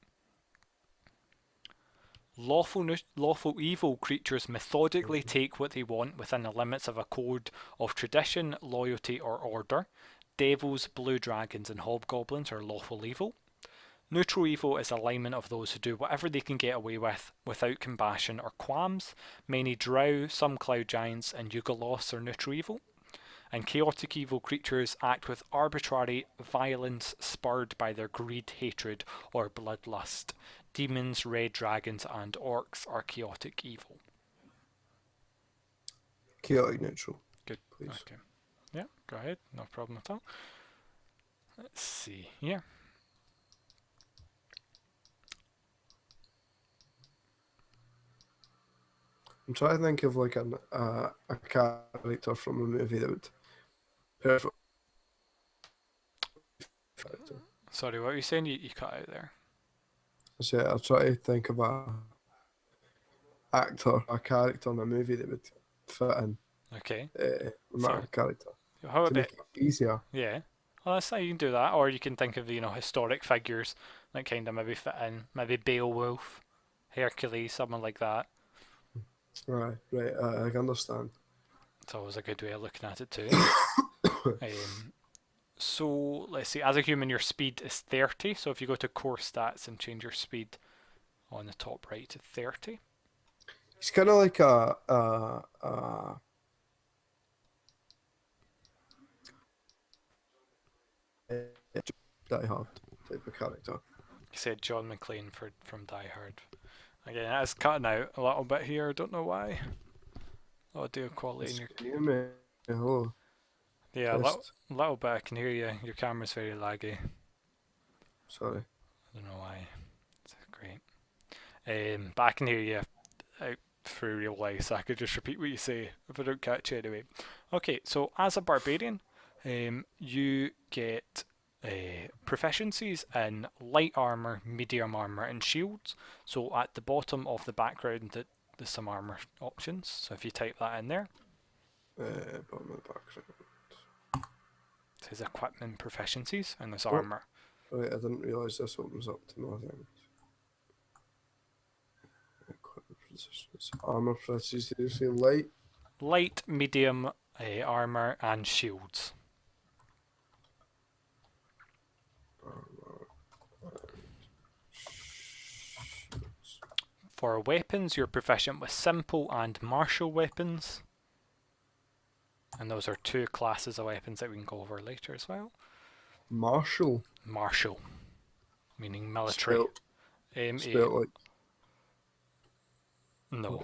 Lawful evil creatures methodically take what they want within the limits of a code of tradition, loyalty, or order. Devils, blue dragons, and hobgoblins are lawful evil. Neutral evil is alignment of those who do whatever they can get away with without compassion or qualms. Many drow, some cloud giants, and Yugoloths are neutral evil. And chaotic evil creatures act with arbitrary violence spurred by their greed, hatred, or bloodlust. Demons, red dragons, and orcs are chaotic evil. Chaotic neutral. Good. Please. Okay. Yeah, go ahead. No problem at all. Let's see here. I'm trying to think of like a character from a movie that would perfect Sorry, what were you saying? You cut out there. I said I'll try to think of a character in a movie that would fit in Okay. with So my character how to about make it easier. yeah? Well, that's how you can do that, or you can think of historic figures that kind of maybe fit in, maybe Beowulf, Hercules, someone like that. Right. I can understand. It's always a good way of looking at it too. So let's see. As a human, your speed is 30. So if you go to core stats and change your speed on the top right to 30. He's kind of like a Die Hard type of character. You said John McClane from Die Hard. Again, that's cutting out a little bit here. I don't know why. Audio quality in your Can you hear me? Hello. yeah, Test. little bit. I can hear you. Your camera's very laggy. Sorry. I don't know why. It's great. But I can hear you out through real life, so I could just repeat what you say if I don't catch you anyway. Okay, so as a barbarian, you get proficiencies in light armor, medium armor, and shields. So at the bottom of the background, there's some armor options. So if you type that in there, Bottom of the background. it says equipment proficiencies, and there's Oh. armor. Right, I didn't realise this opens up to more things. Equipment positions. Armor proficiencies. Did you say light? Light, medium armor, and shields. Armor. For weapons, you're proficient with simple and martial weapons. And those are two classes of weapons that we can go over later as well. Martial. Martial, meaning military. Spelled like. No.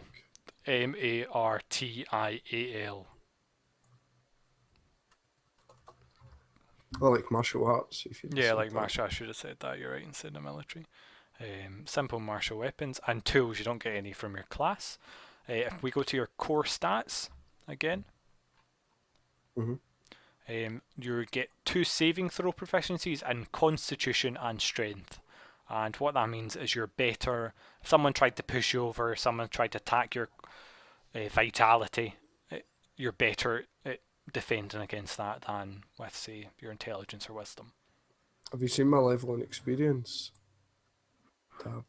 Martial. Oh, like martial arts. If you Yeah, like martial. I should have said that. You're right, instead of military. Simple martial weapons and tools. You don't get any from your class. If we go to your core stats again, you get 2 saving throw proficiencies in Constitution and Strength. And what that means is you're better. If someone tried to push you over, someone tried to attack your vitality, you're better at defending against that than with, say, your intelligence or wisdom. Have you seen my level in experience tab?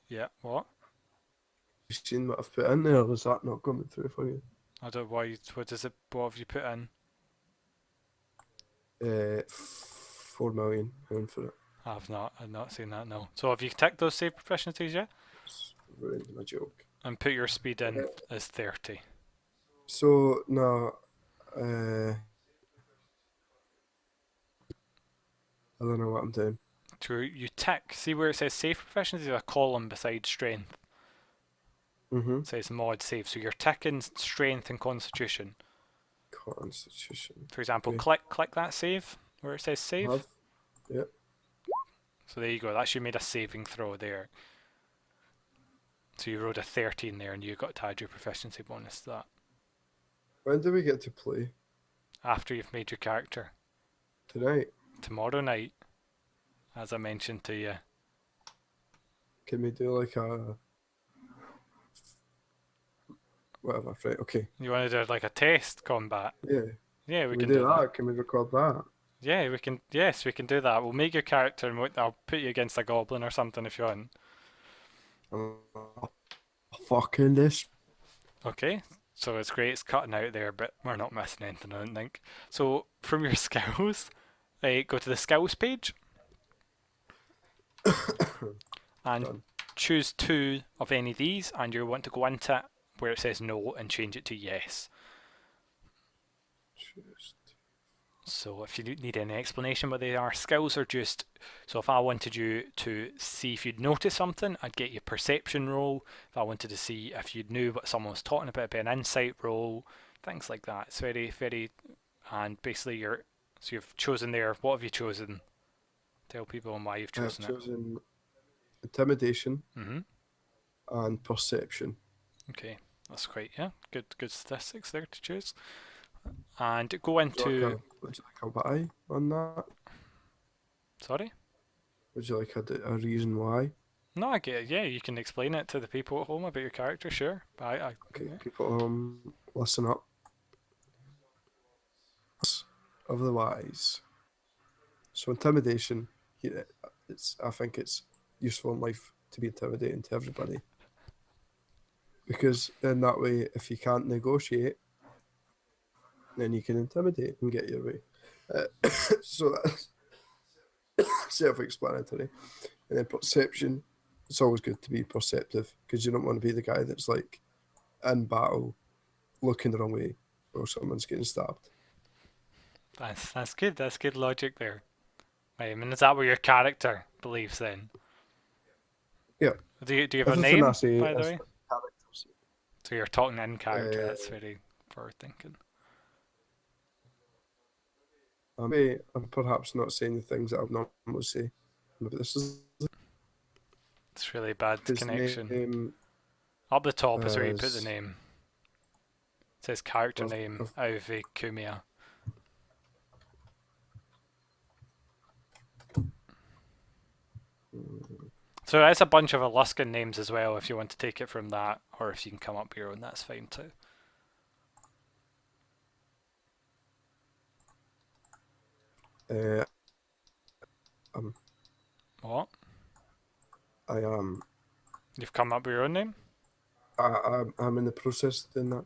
Yeah, what? Have you seen what I've put in there? Or is that not coming through for you? I don't know why. What have you put in? 4 million for it. I've not seen that, no. So have you ticked those save proficiencies yet? It's ruined my joke. And put your speed in as 30. So no, I don't know what I'm doing. So you tick, see where it says save proficiency, there's a column beside strength. It says mod save. So you're ticking strength and constitution. Constitution. For example, Okay. click that save where it says save. Yep. So there you go. That's you made a saving throw there. So you rolled a 13 there, and you got to add your proficiency bonus to that When do we get to play? after you've made your character. Tonight? Tomorrow night, as I mentioned to you. Can we do like a whatever? Right. Okay. You want to do like a test combat? Yeah. Yeah, we Can can we do that. Can we record that? Yeah, we can. Yes, we can do that. We'll make your character, and I'll put you against a goblin or something if you want. Fucking this. Okay. So it's great. It's cutting out there, but we're not missing anything, I don't think. So from your skills, go to the skills page, and Done. choose 2 of any of these, and you want to go into it where it says no and change it to yes. So if you need any explanation what they are, skills are just, so if I wanted you to see if you'd notice something, I'd get you a perception roll. If I wanted to see if you knew what someone was talking about, it'd be an insight roll, things like that. It's very, and basically so you've chosen there, what have you chosen? Tell people why you've chosen I've chosen intimidation it. and perception. Okay, that's quite, good statistics there to choose. And go into... Would you like a Y on that? Sorry? Would you like a reason why? No, I get it. Yeah, you can explain it to the people at home about your character, sure. But Okay, yeah. people, listen up. Of the wise. So intimidation, yeah, I think it's useful in life to be intimidating to everybody, because in that way, if you can't negotiate, then you can intimidate and get your way. So that's self-explanatory. And then perception, it's always good to be perceptive because you don't want to be the guy that's like in battle looking the wrong way or someone's getting stabbed. That's good. That's good logic there. Right, I mean, is that what your character believes then? Yeah. Do you have a Everything I name, say by the is way? characters. So you're talking in character. That's Uh, very forward thinking. I'm perhaps not saying the things that I've normally say. Maybe this is It's really bad his connection. name Up the top is where you put the as name. It says character I've, name I've, Ove Kumia. So that's a bunch of Alaskan names as well if you want to take it from that, or if you can come up with your own, that's fine too. uh, um, What? I am You've come up with your own name? I'm in the process of doing that.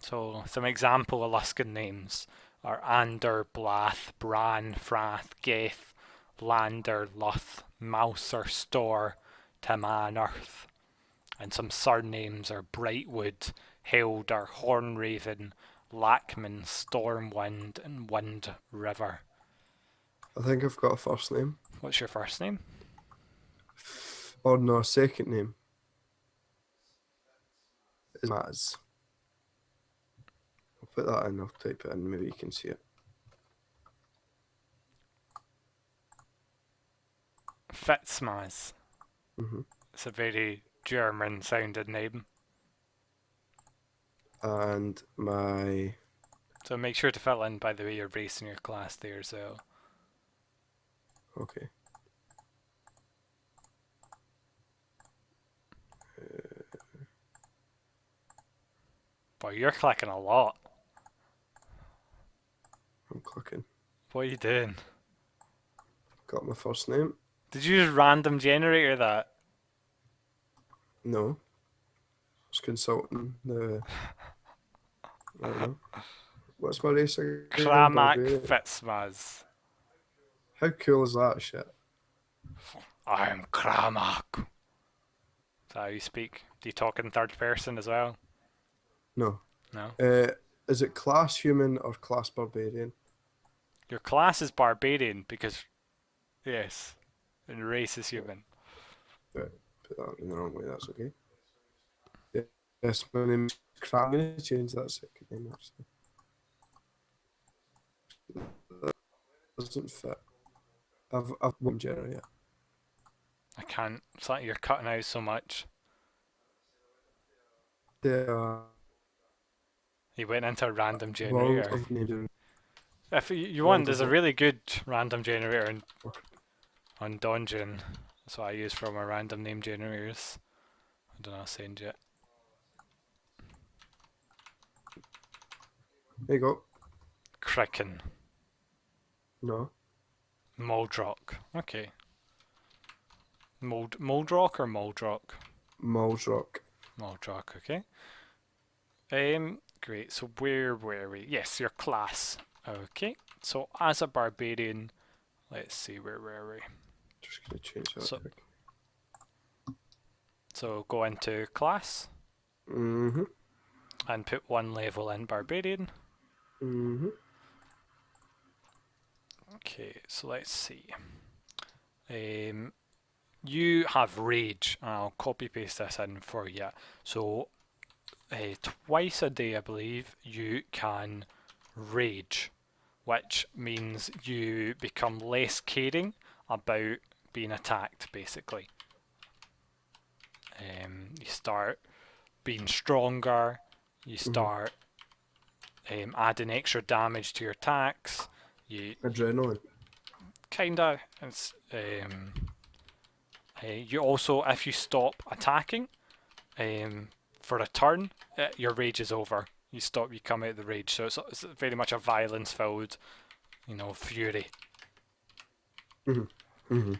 So some example Alaskan names are Ander, Blath, Bran, Frath, Geth, Lander, Luth, Mouser, Store, Taman, Earth. And some surnames are Brightwood, Helder, Hornraven, Lackman, Stormwind, and Wind River. I think I've got a first name. What's your first name? Or no, a second name is Maz. I'll put that in, I'll type it in, maybe you can see it. Fitzmaz. Hmm. It's a very German sounding name. And my So make sure to fill in, by the way, your race and your class there as well. okay. Boy, you're clicking a lot. I'm clicking. What are you doing? Got my first name. Did you just random generator that? No. I was consulting the. I don't know. What's my race again? Kramak Barbarian. Fitzmaz. How cool is that shit? I'm Kramak. Is that how you speak? Do you talk in third person as well? No. No. Is it class human or class barbarian? Your class is Barbarian because, yes, and race is human. Right. Put that in the wrong way, that's okay. Yeah. Yes, my name is Cram. I'm going to change that second name actually. That doesn't fit. I've one generator. I can't. It's like you're cutting out so much. The He went into a random world generator. of nature. If you World want, there's of a what? really good random generator on Donjon. That's what I use for my random name generators. I don't know, I'll send you it. There you go. Kraken. No. Moldrock. Okay. Moldrock or Moldrock? Malsrock. Moldrock, okay. Great. So where were we? Yes, your class. Okay. So as a barbarian, let's see, where were we? Just going to change that. So- So go into class Mm-hmm. and put one level in barbarian. Mm-hmm. Okay, so let's see. You have rage. I'll copy paste this in for you. So twice a day, I believe, you can rage, which means you become less caring about being attacked, basically. You start being stronger, you start adding extra damage to your attacks, you Adrenaline. kinda. It's you also, if you stop attacking for a turn, your rage is over. You stop, you come out of the rage. So it's very much a violence-filled, fury. Mm-hmm.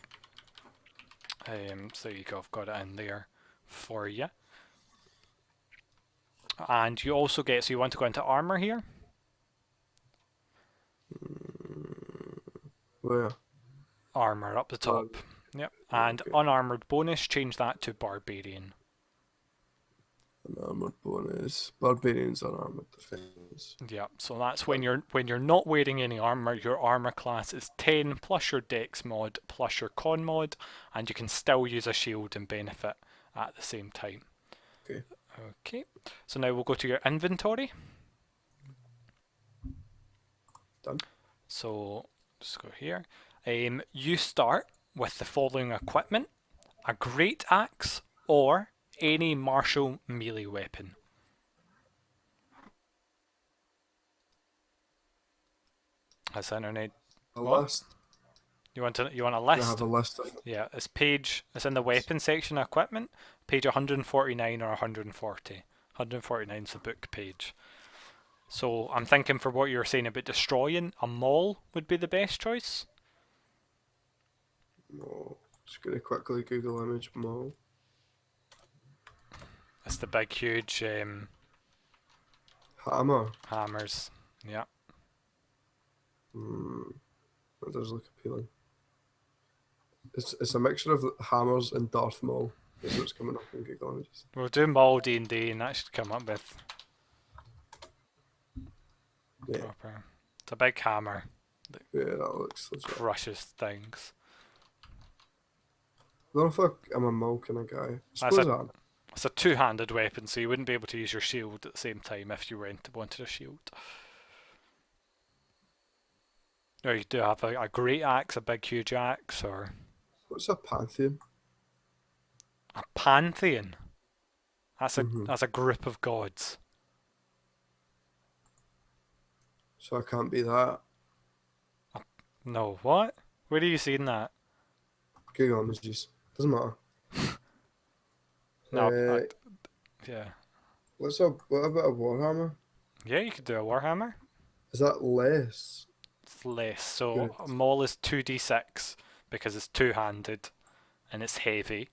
So you go, I've got it in there for you. And you also get, so you want to go into armor here. Where? Armor up the top. Yep. And Okay. unarmored bonus, change that to barbarian. Unarmored bonus. Barbarian's unarmored defense. Yep. So that's when you're not wearing any armor. Your armor class is 10 plus your dex mod plus your con mod, and you can still use a shield and benefit at the same time. Okay. Okay. So now we'll go to your inventory. Done. So just go here. You start with the following equipment: a great axe or any martial melee weapon. Has internet? A What? list. You want a I list? have a list of Yeah, it's in the weapon section of equipment, page 149 or 140. 149 is the book page. So I'm thinking for what you were saying about destroying, a maul would be the best choice. Maul. Just gonna quickly Google image Maul. It's the big, huge Hammer. hammers. Yeah. That does look appealing. It's a mixture of hammers and Darth Maul. Is what's coming up in Google images. We'll do maul D&D and that should come up with Yeah. proper. It's a big hammer Yeah, that looks legit. crushes things. I don't know if I'm a Maul kind of guy. I That's suppose I am. It's a two-handed weapon, so you wouldn't be able to use your shield at the same time if you wanted a shield. Or you do have a great axe, a big huge axe, or What's a Pantheon? a pantheon. Mhm. That's a group of gods. So I can't be that. No, what? Where are you seeing that? Google images. Doesn't matter. No, Uh, yeah. what about a Warhammer? Yeah, you could do a warhammer. Is that less? It's less. So Good. a maul is 2d6 because it's two-handed and it's heavy.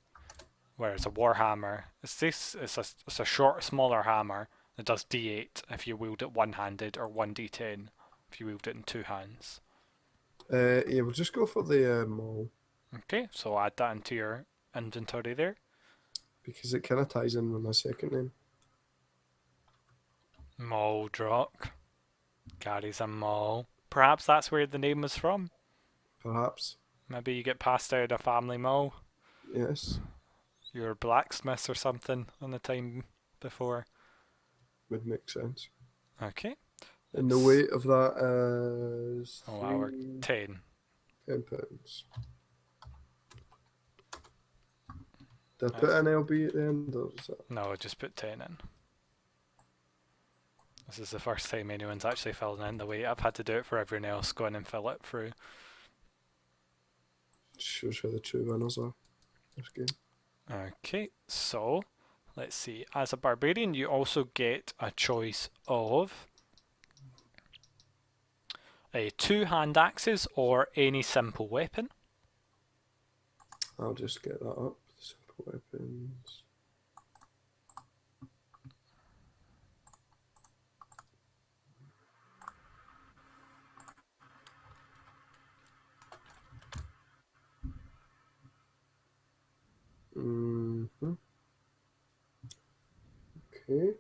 Whereas a warhammer, it's a short, smaller hammer that does d8 if you wield it one-handed or 1d10 if you wield it in two hands. Yeah, we'll just go for the Maul Okay, so add that into your inventory there. because it kind of ties in with my second name. Moldrock. Carries a maul. Perhaps that's where the name was from. Perhaps. Maybe you get passed out a family maul. Yes. You're a blacksmith or something on the time before. Would make sense. Okay. And the weight of that is Oh, wow, we're 10. 10 pounds. Did I put an LB at the end, or is that? No, just put 10 in. This is the first time anyone's actually filling in the weight. I've had to do it for everyone else. Go in and fill it through. Shows who the true winners are. This game. Okay, so let's see. As a barbarian, you also get a choice of two hand axes or any simple weapon. I'll just get that up. Simple weapons. Mm-hmm. Okay.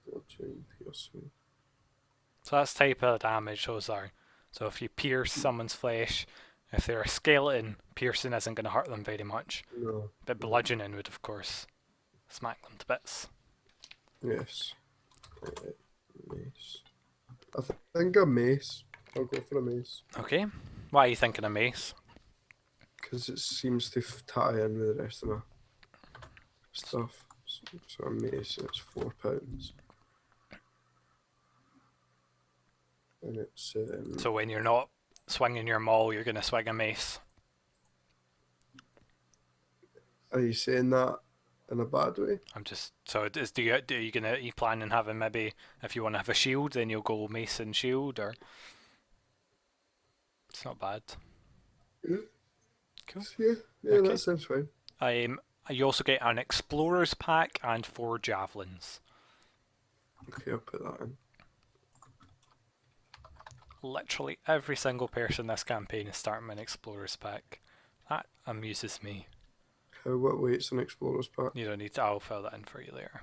Bludgeoning, piercing. So that's type of damage those are. So if you pierce someone's flesh, if they're a skeleton, piercing isn't going to hurt them very much. No. But bludgeoning would, of course, smack them to bits. Yes. Mace. I think a mace. I'll go for a mace. Okay. Why are you thinking of mace? Because it seems to tie in with the rest of my stuff. So a mace, it's £4. And it's So when you're not swinging your maul, you're going to swing a mace. are you saying that in a bad way? I'm just so you plan on having maybe if you want to have a shield, then you'll go mace and shield, or it's not bad. Yeah. Cool. Yeah, Okay. that sounds fine. You also get an explorer's pack and 4 javelins. Okay, I'll put that in. Literally every single person this campaign is starting with an explorer's pack. That amuses me. What weight's an explorer's pack? You don't need to. I'll fill that in for you later.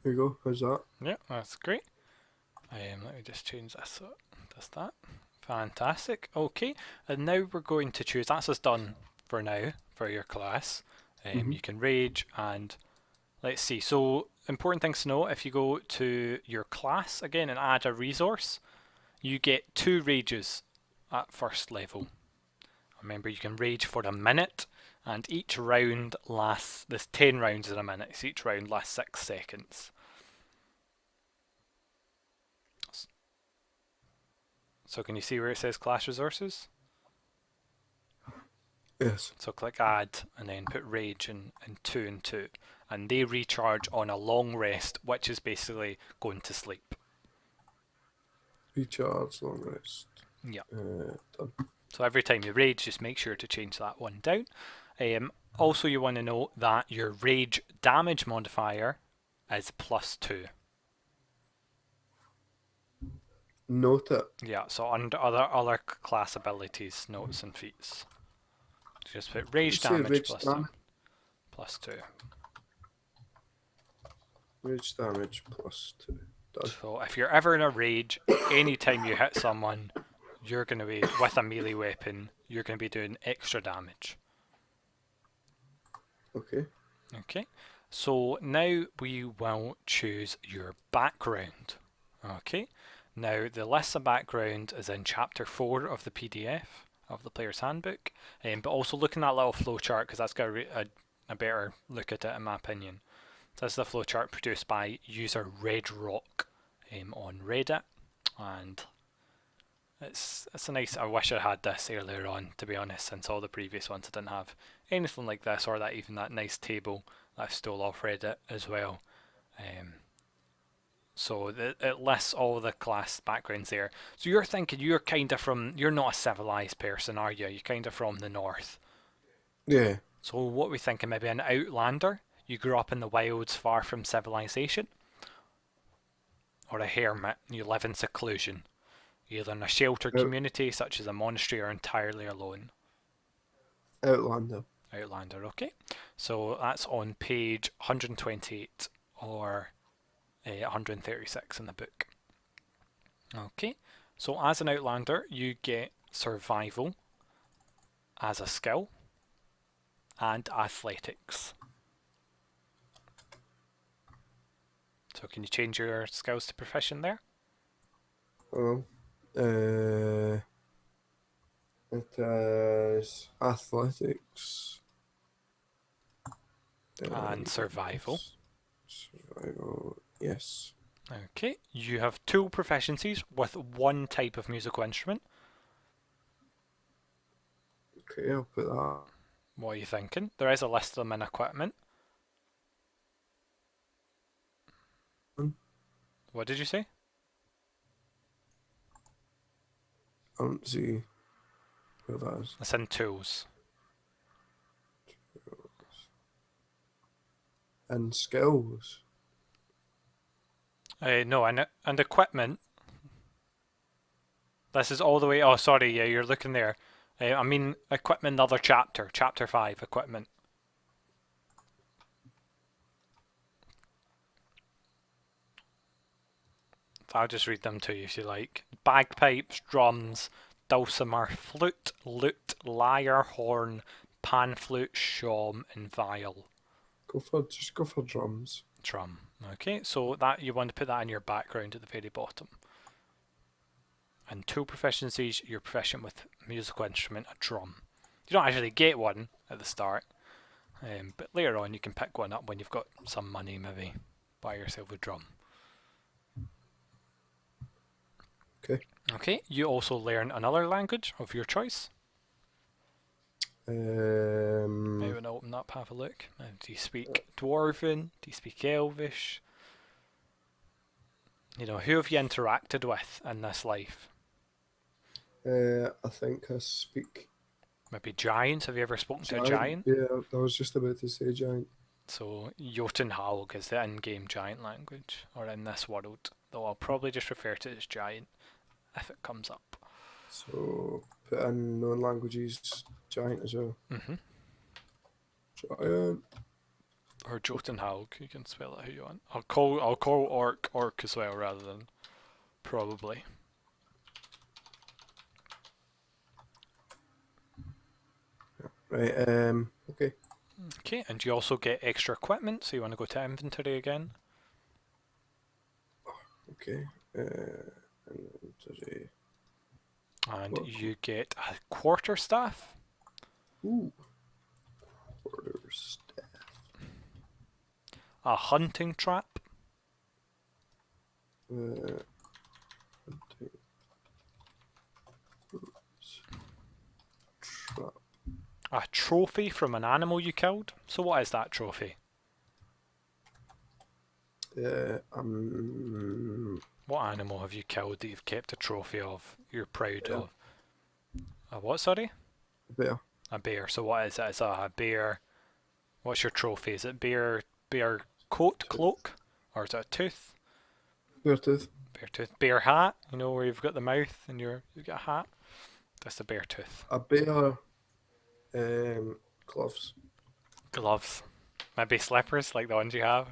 There you go. How's that? Yeah, that's great. Let me just change this so it does that. Fantastic. Okay, and now we're going to choose. That's us done for now for your class. You can rage and let's see. So important things to know: if you go to your class again and add a resource, you get 2 rages at first level. Remember, you can rage for a minute, and each round lasts. There's 10 rounds in a minute, so each round lasts 6 seconds. So can you see where it says class resources? Yes. So click add and then put rage in 2 and 2. And they recharge on a long rest, which is basically going to sleep. Recharge, long rest. Yeah. Done. So every time you rage, just make sure to change that one down. Also, you want to know that your rage damage modifier is +2. Note it. Yeah, so under other class abilities, notes and feats. Just put rage damage +2. +2. Rage damage +2. Done. So if you're ever in a rage, anytime you hit someone, you're going to be, with a melee weapon, you're going to be doing extra damage. Okay. Okay, so now we will choose your background. Okay, now the list of background is in chapter 4 of the PDF of the player's handbook, but also look in that little flowchart because that's got a better look at it in my opinion. This is the flowchart produced by user Red Rock on Reddit, and it's a nice. I wish I had this earlier on, to be honest, since all the previous ones I didn't have anything like this, or that nice table that I stole off Reddit as well. So it lists all the class backgrounds there. So you're thinking you're not a civilized person, are you? You're kind of from the north. Yeah. So what we thinking, maybe an outlander? You grew up in the wilds far from civilization? Or a hermit, you live in seclusion? Either in a sheltered community such as a monastery or entirely alone? Outlander. Outlander, okay. So that's on page 128 or 136 in the book. Okay, so as an outlander, you get survival as a skill and athletics. So can you change your skills to proficient there? Oh. It is athletics. And survival. Survival, yes. Okay, you have 2 proficiencies with 1 type of musical instrument. Okay, I'll put that. What are you thinking? There is a list of them in equipment. What did you say? I don't see where that is. It's in tools. And skills. No, and equipment. This is all the way. Oh, sorry. Yeah, you're looking there. I mean, equipment. Another chapter. Chapter 5. Equipment. I'll just read them to you if you like. Bagpipes, drums, dulcimer, flute, lute, lyre, horn, pan flute, shawm, and viol. Just go for drums. Drum. Okay, so that you want to put that in your background at the very bottom. And tool proficiencies, you're proficient with musical instrument, a drum. You don't actually get one at the start, but later on you can pick one up when you've got some money, maybe buy yourself a drum. Okay. Okay, you also learn another language of your choice. Maybe when I open up, have a look. Do you speak Dwarven? Do you speak Elvish? You know, who have you interacted with in this life? I think I speak Maybe giants? Have you ever spoken to a giant? Yeah, I was just about to say giant. So Jotunheim is the in-game giant language, or in this world, though I'll probably just refer to it as giant if it comes up. So put in known languages, giant as well. Mm-hmm. Giant. Or Jotunheim, you can spell it how you want. I'll call orc as well rather than probably. Right, okay. Okay, and you also get extra equipment, so you want to go to inventory again. Okay. Inventory. And you get a quarterstaff. Ooh. Quarterstaff. A hunting trap. Hunting. Trap. A trophy from an animal you killed. So what is that trophy? What animal have you killed that you've kept a trophy of? You're proud of? A what, sorry? Bear. A bear. So what is it? Is it a bear? What's your trophy? Is it bear coat, cloak? Or is it a tooth? Bear tooth. Bear tooth. Bear hat, you know, where you've got the mouth and you've got a hat. That's the bear tooth. A bear. Gloves. Gloves. Maybe slippers like the ones you have.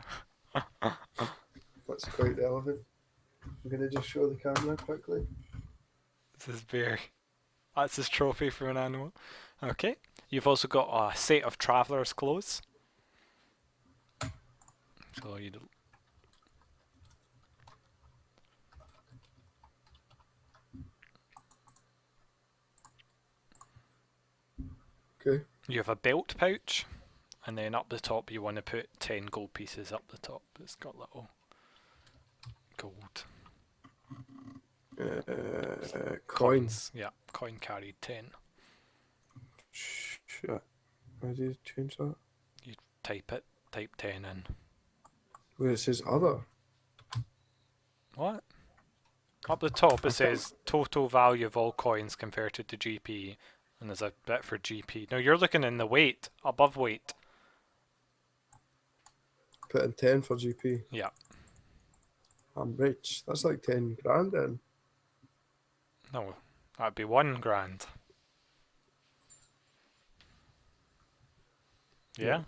That's quite relevant. I'm going to just show the camera quickly. This is bear. That's his trophy for an animal. Okay. You've also got a set of traveller's clothes. So you don't. Okay. You have a belt pouch, and then up the top you want to put 10 gold pieces up the top. It's got little gold Coins. Yeah, coin carried 10. Shit. How do you change that? You type 10 in. Where it says other. What? Up the top it says total value of all coins converted to GP, and there's a bit for GP. No, you're looking in the weight, above weight. Put in 10 for GP. Yeah. I'm rich. That's like 10 grand then. No, that'd be 1 grand. Yeah?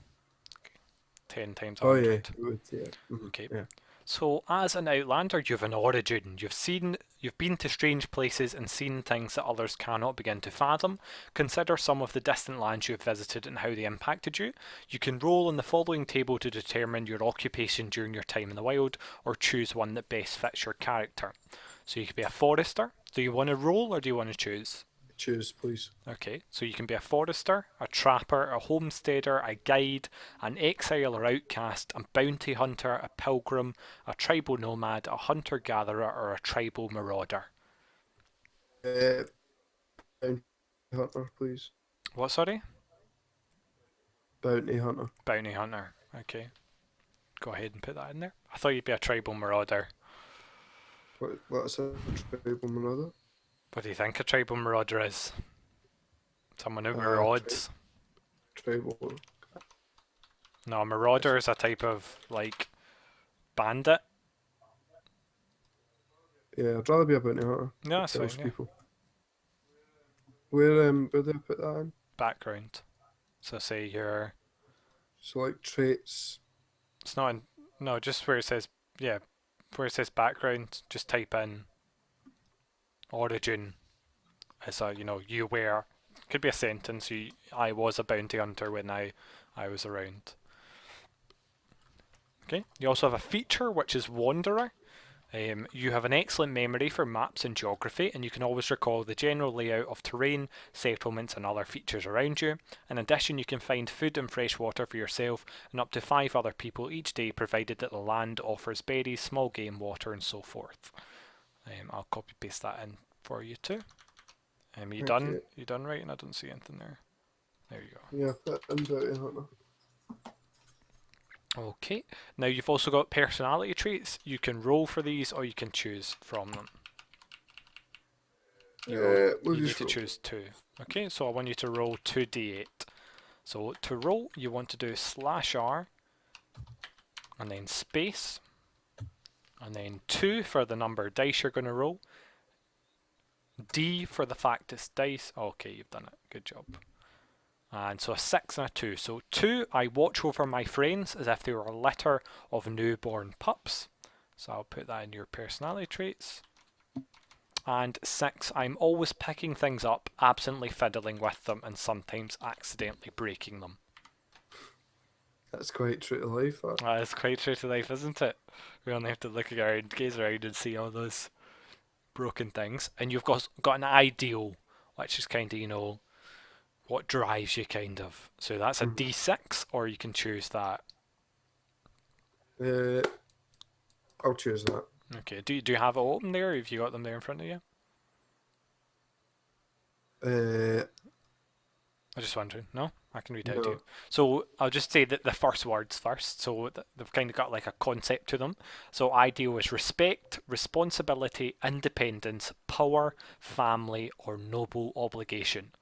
10 times 100. Oh yeah, it would, yeah. Okay. Yeah. So, as an Outlander, you've an origin. You've been to strange places and seen things that others cannot begin to fathom. Consider some of the distant lands you have visited and how they impacted you. You can roll in the following table to determine your occupation during your time in the wild, or choose one that best fits your character. So you could be a forester. Do you want to roll or do you want to choose? Choose, please. Okay, so you can be a forester, a trapper, a homesteader, a guide, an exile or outcast, a bounty hunter, a pilgrim, a tribal nomad, a hunter-gatherer, or a tribal marauder. Bounty hunter, please. What, sorry? Bounty hunter. Bounty hunter, okay. Go ahead and put that in there. I thought you'd be a tribal marauder. What's a tribal marauder? What do you think a tribal marauder is? Someone who marauds. Tribal. No, a marauder is a type of, like, bandit. Yeah, I'd rather be a bounty hunter. Yeah, that's Kills fine, yeah. people. Where do I put that in? Background. So say you're... So like traits. It's not in... No, just where it says... Yeah, where it says background, just type in origin as a, you know, you wear Could be a sentence. I was a bounty hunter when I was around. Okay. You also have a feature which is Wanderer. You have an excellent memory for maps and geography, and you can always recall the general layout of terrain, settlements, and other features around you. In addition, you can find food and fresh water for yourself and up to 5 other people each day, provided that the land offers berries, small game, water, and so forth. I'll copy paste that in for you too. You done? you. You done right? And I don't see anything there. There you go. Yeah, but I'm bounty hunter. Okay, now you've also got personality traits. You can roll for these or you can choose from them. You need to choose 2. Okay, so I want you to roll 2d8. So to roll, you want to do /R and then space and then 2 for the number of dice you're going to roll. D for the fact it's dice. Okay, you've done it. Good job. And so a 6 and a 2. So 2, I watch over my friends as if they were a litter of newborn pups. So I'll put that in your personality traits. And 6, I'm always picking things up, absently fiddling with them, and sometimes accidentally breaking them. That's quite true to life. That is quite true to life, isn't it? We only have to look around, gaze around, and see all those broken things. And you've got an ideal, which is kind of, you know, what drives you, kind of. So that's a D6, or you can choose that. I'll choose that. Okay. Do you have it open there? Have you got them there in front of you? I'm just wondering. No, I can read it out to you. So I'll just say that the first words first. So they've kind of got like a concept to them. So ideal is respect, responsibility, independence, power, family, or noble obligation.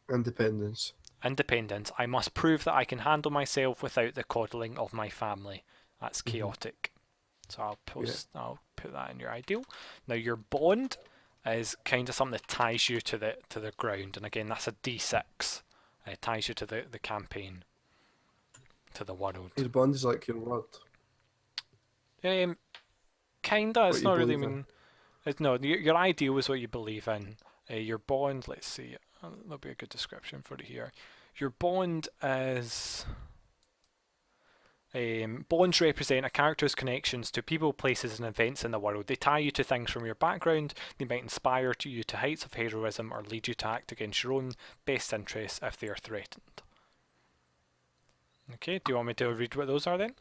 Independence. Independence. I must prove that I can handle myself without the coddling of my family. That's chaotic. So I'll put that in your ideal. Now your bond is kind of something that ties you to the ground, and again that's a D6. It ties you to the campaign, to the world. Your bond is like your word. Kinda. It's not really. I believe mean, no. Your ideal is what you believe in. Your bond. Let's see. There'll be a good description for it here. Your bond is. Bonds represent a character's connections to people, places, and events in the world. They tie you to things from your background. They might inspire you to heights of heroism or lead you to act against your own best interests if they are threatened. Okay, do you want me to read what those are then?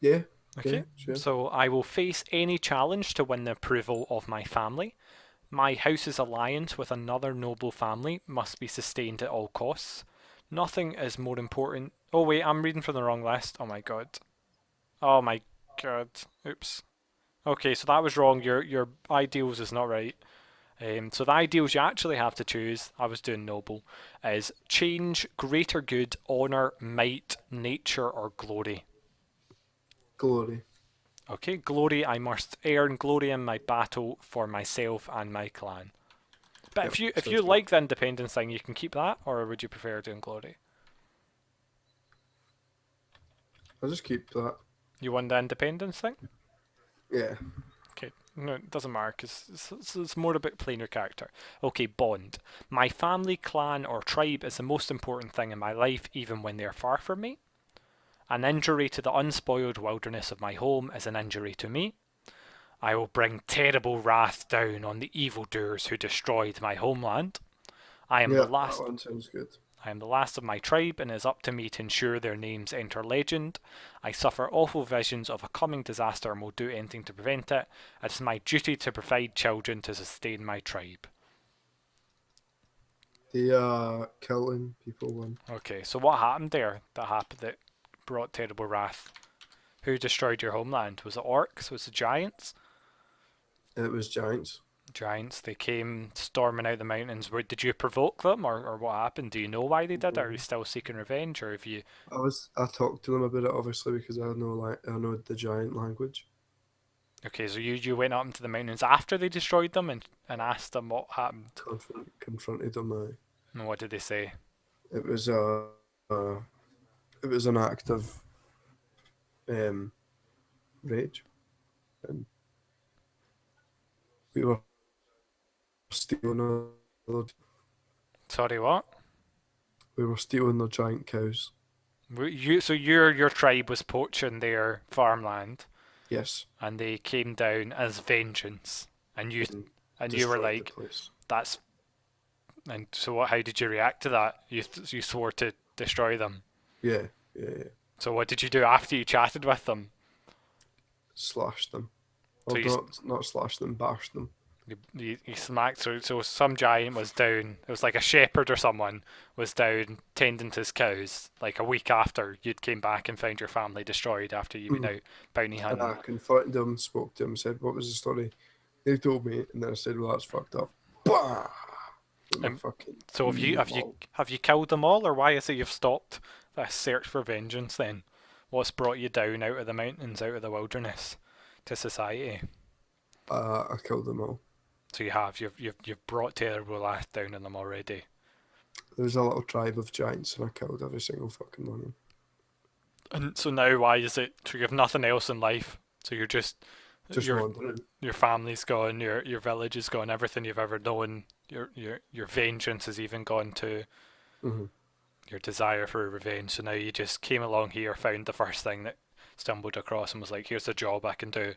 Yeah. Okay, sure. So I will face any challenge to win the approval of my family. My house's alliance with another noble family must be sustained at all costs. Nothing is more important. Oh wait, I'm reading from the wrong list. Oh my god. Oh my god. Oops. Okay, so that was wrong. Your ideals is not right. So the ideals you actually have to choose, I was doing noble, is change, greater good, honour, might, nature, or glory. Glory. Okay, glory, I must earn glory in my battle for myself and my clan. But Yep, if you like the independence thing, you can keep that, or would you prefer doing glory? I'll just keep that. You want the independence thing? Yeah. Okay, no, it doesn't matter, because it's more about playing your character. Okay, bond. My family, clan, or tribe is the most important thing in my life, even when they're far from me. An injury to the unspoiled wilderness of my home is an injury to me. I will bring terrible wrath down on the evildoers who destroyed my homeland. I am the last. That one sounds good. I am the last of my tribe, and it is up to me to ensure their names enter legend. I suffer awful visions of a coming disaster and will do anything to prevent it. It is my duty to provide children to sustain my tribe. The killing people one. Okay, so what happened there? That brought terrible wrath. Who destroyed your homeland? Was it orcs? Was it giants? It was giants. Giants. They came storming out the mountains. Did you provoke them, or what happened? Do you know why they did it? Are you still seeking revenge, or have you? I talked to them about it obviously because I know the giant language. Okay, so you went up into the mountains after they destroyed them and asked them what happened. Confronted them. And what did they say? It was an act of rage, and we were stealing their, Sorry, what? we were stealing their giant cows. So your tribe was poaching their farmland, Yes, and they came down as vengeance, and you and and you were destroyed the like, place. "That's." And so, how did you react to that? You swore to destroy them. Yeah, yeah, yeah. So, what did you do after you chatted with them? Slash them. So Or not slash them, bash them. you smacked. So some giant was down. It was like a shepherd or someone was down tending to his cows. Like a week after you'd came back and found your family destroyed after you'd been out bounty And hunting. I confronted them, spoke to them, said, "What was the story?" They told me, and then I said, "Well, that's fucked up." Bah! With my fucking So have you killed them all, or why is it you've stopped this search for vengeance then? What's brought you down out of the mountains, out of the wilderness, to society? I killed them all. So you've brought terrible wrath down on them already. There was a little tribe of giants, and I killed every single fucking one of them. And so now why is it? So you have nothing else in life. So you're just Wandering. your family's gone, your village is gone, everything you've ever known, your vengeance has even gone to your desire for revenge. So now you just came along here, found the first thing that stumbled across, and was like, "Here's a job I can do."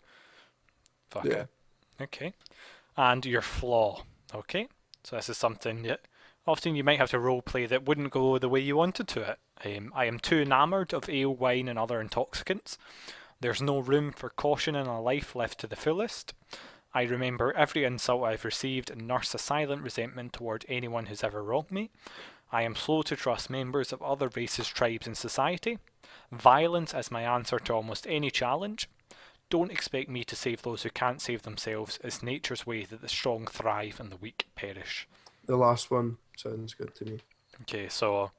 Fuck Yeah. it. Okay. And your flaw. Okay. So this is something that often you might have to role play that wouldn't go the way you wanted to it. I am too enamoured of ale, wine, and other intoxicants. There's no room for caution in a life lived to the fullest. I remember every insult I've received and nurse a silent resentment toward anyone who's ever wronged me. I am slow to trust members of other races, tribes, and society. Violence is my answer to almost any challenge. Don't expect me to save those who can't save themselves. It's nature's way that the strong thrive and the weak perish. The last one sounds good to me. Okay, so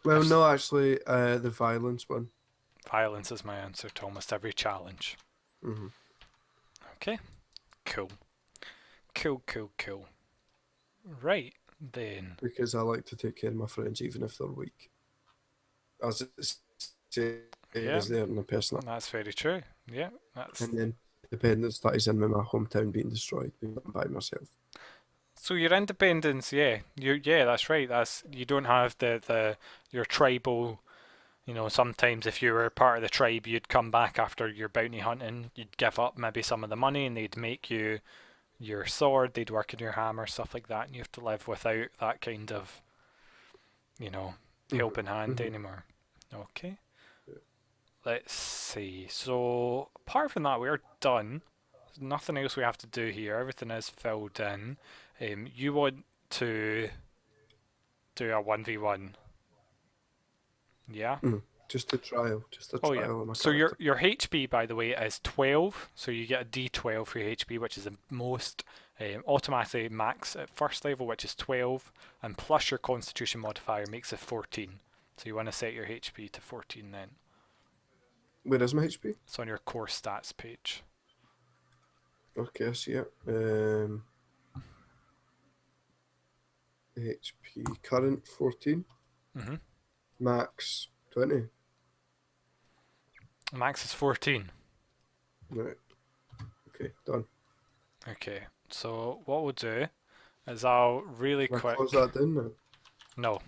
Well, no, actually, the violence one. violence is my answer to almost every challenge. Okay, cool. Cool. Right, then. Because I like to take care of my friends, even if they're weak. As it is there in the person. That's very true. Yeah, that's. And then independence that is in with my hometown being destroyed by myself. So your independence, yeah, that's right. That's you don't have your tribal. You know, sometimes if you were part of the tribe, you'd come back after your bounty hunting. You'd give up maybe some of the money, and they'd make you your sword. They'd work on your hammer, stuff like that, and you have to live without that kind of, helping hand anymore. Okay. Let's see. So apart from that, we're done. There's nothing else we have to do here. Everything is filled in. You want to do a 1v1? Yeah. Just a trial. Oh yeah. So your HP, by the way, is 12. So you get a D12 for your HP, which is the most. Automatically max at first level, which is 12, and plus your Constitution modifier makes it 14. So you want to set your HP to 14 then. Where is my HP? It's on your core stats page. Okay, I see it. HP current 14. Max 20. Max is 14. Right. Okay, done. Okay, so what we'll do is I'll really Can I quick. close that down now? No.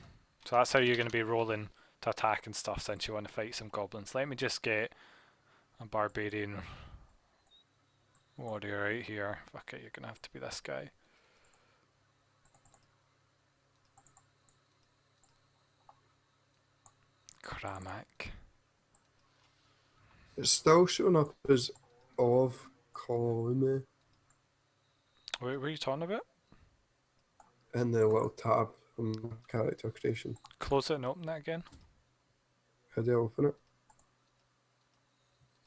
So that's how you're going to be rolling to attack and stuff since you want to fight some goblins. Let me just get a barbarian warrior out here. Okay, you're going to have to be this guy. Kramak. It's still showing up as of column What are you talking about? in the little tab on character creation. Close it and open it again. How do I open it?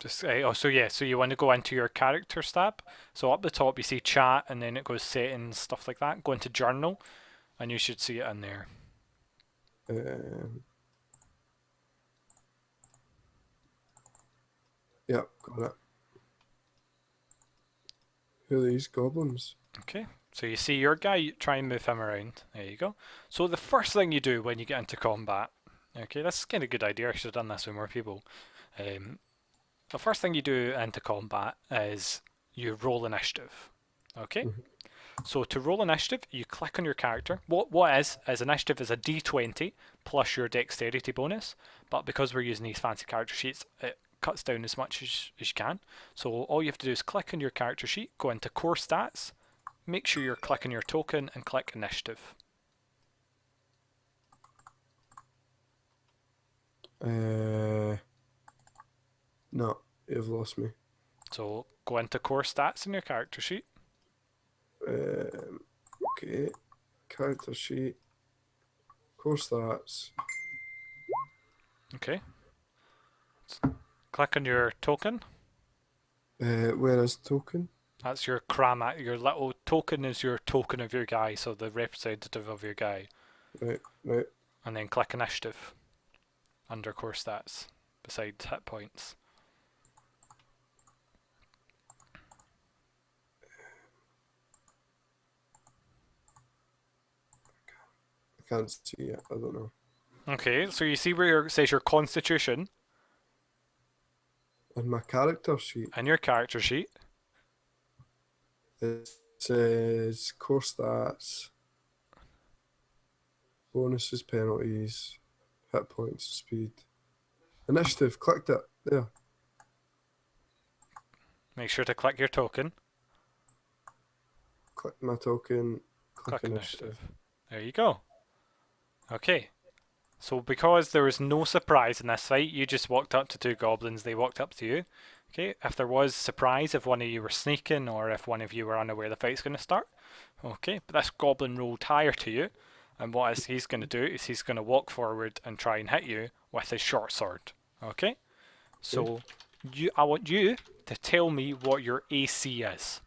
Just so you want to go into your characters tab. So up the top you see chat, and then it goes settings, stuff like that. Go into journal, and you should see it in there. Yep, got it. Who are these goblins? Okay, so you see your guy, you try and move him around. There you go. So the first thing you do when you get into combat, okay, that's kind of a good idea. I should have done this with more people. The first thing you do into combat is you roll initiative. Okay, So to roll initiative, you click on your character. What is initiative is a d20 plus your dexterity bonus, but because we're using these fancy character sheets, it cuts down as much as you can. So all you have to do is click on your character sheet, go into core stats, make sure you're clicking your token and click initiative. No, you've lost me. So go into core stats in your character sheet. Okay, character sheet, core stats. Okay. Click on your token. Where is token? That's your cram. Your little token is your token of your guy, so the representative of your guy. Right, right. And then click initiative under core stats beside hit points. I can't see it. I don't know. Okay, so you see where it says your constitution On my character sheet, in your character sheet. it says core stats, bonuses, penalties, hit points, speed, initiative. Clicked it. There. Make sure to click your token. Click my token. Click initiative. There you go. Okay. So because there was no surprise in this fight, you just walked up to two goblins, they walked up to you. Okay, if there was surprise, if one of you were sneaking or if one of you were unaware the fight's going to start. Okay, but this goblin rolled higher to you, and what he's going to do is he's going to walk forward and try and hit you with his short sword. Okay, so I want you to tell me what your AC is.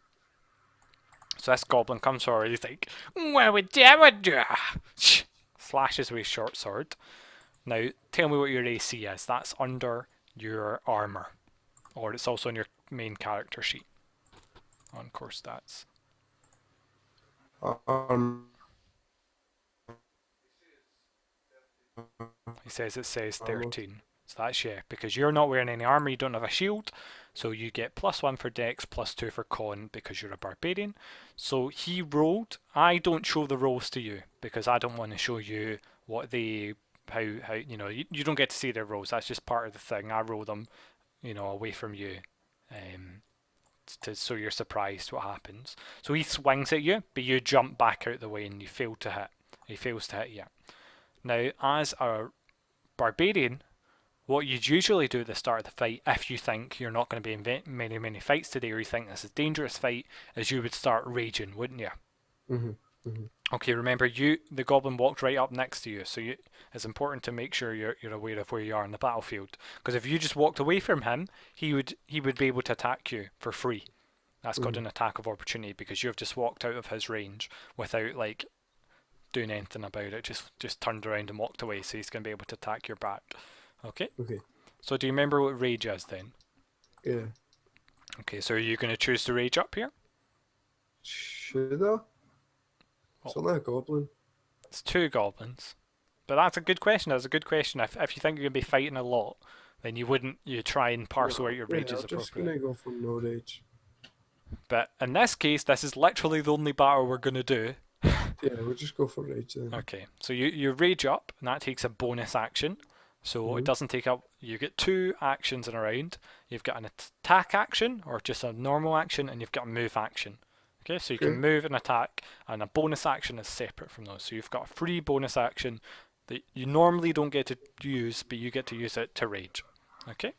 So this goblin comes forward, he's like, "What would do?" Slashes with his short sword. Now, tell me what your AC is. That's under your armor. Or it's also on your main character sheet. On core stats. He says it says 13. So that's yeah, because you're not wearing any armor, you don't have a shield. So you get +1 for dex, +2 for con because you're a barbarian. So he rolled. I don't show the rolls to you because I don't want to show you what they how you know you don't get to see their rolls. That's just part of the thing. I roll them, you know, away from you, so you're surprised what happens. So he swings at you, but you jump back out the way and you fail to hit. He fails to hit you. Now, as a barbarian, what you'd usually do at the start of the fight, if you think you're not going to be in many fights today, or you think this is a dangerous fight, is you would start raging, wouldn't you? Okay, remember the goblin walked right up next to you, so it's important to make sure you're aware of where you are in the battlefield. Because if you just walked away from him, he would be able to attack you for free. That's called an attack of opportunity because you've just walked out of his range without like doing anything about it. Just turned around and walked away, so he's going to be able to attack your back. Okay. Okay. So do you remember what rage is then? Yeah. Okay, so are you going to choose to rage up here? Should I? It's only a goblin. It's two goblins. But that's a good question. That's a good question. If you think you're going to be fighting a lot, then you try and parcel out your rages appropriately. I'm just going to go for no rage. But in this case, this is literally the only battle we're going to do. Yeah, we'll just go for rage then. Okay, so you rage up, and that takes a bonus action. So it doesn't take up. You get 2 actions in a round. You've got an attack action, or just a normal action, and you've got a move action. Okay, so you can move and attack, and a bonus action is separate from those. So you've got a free bonus action that you normally don't get to use, but you get to use it to rage. Okay,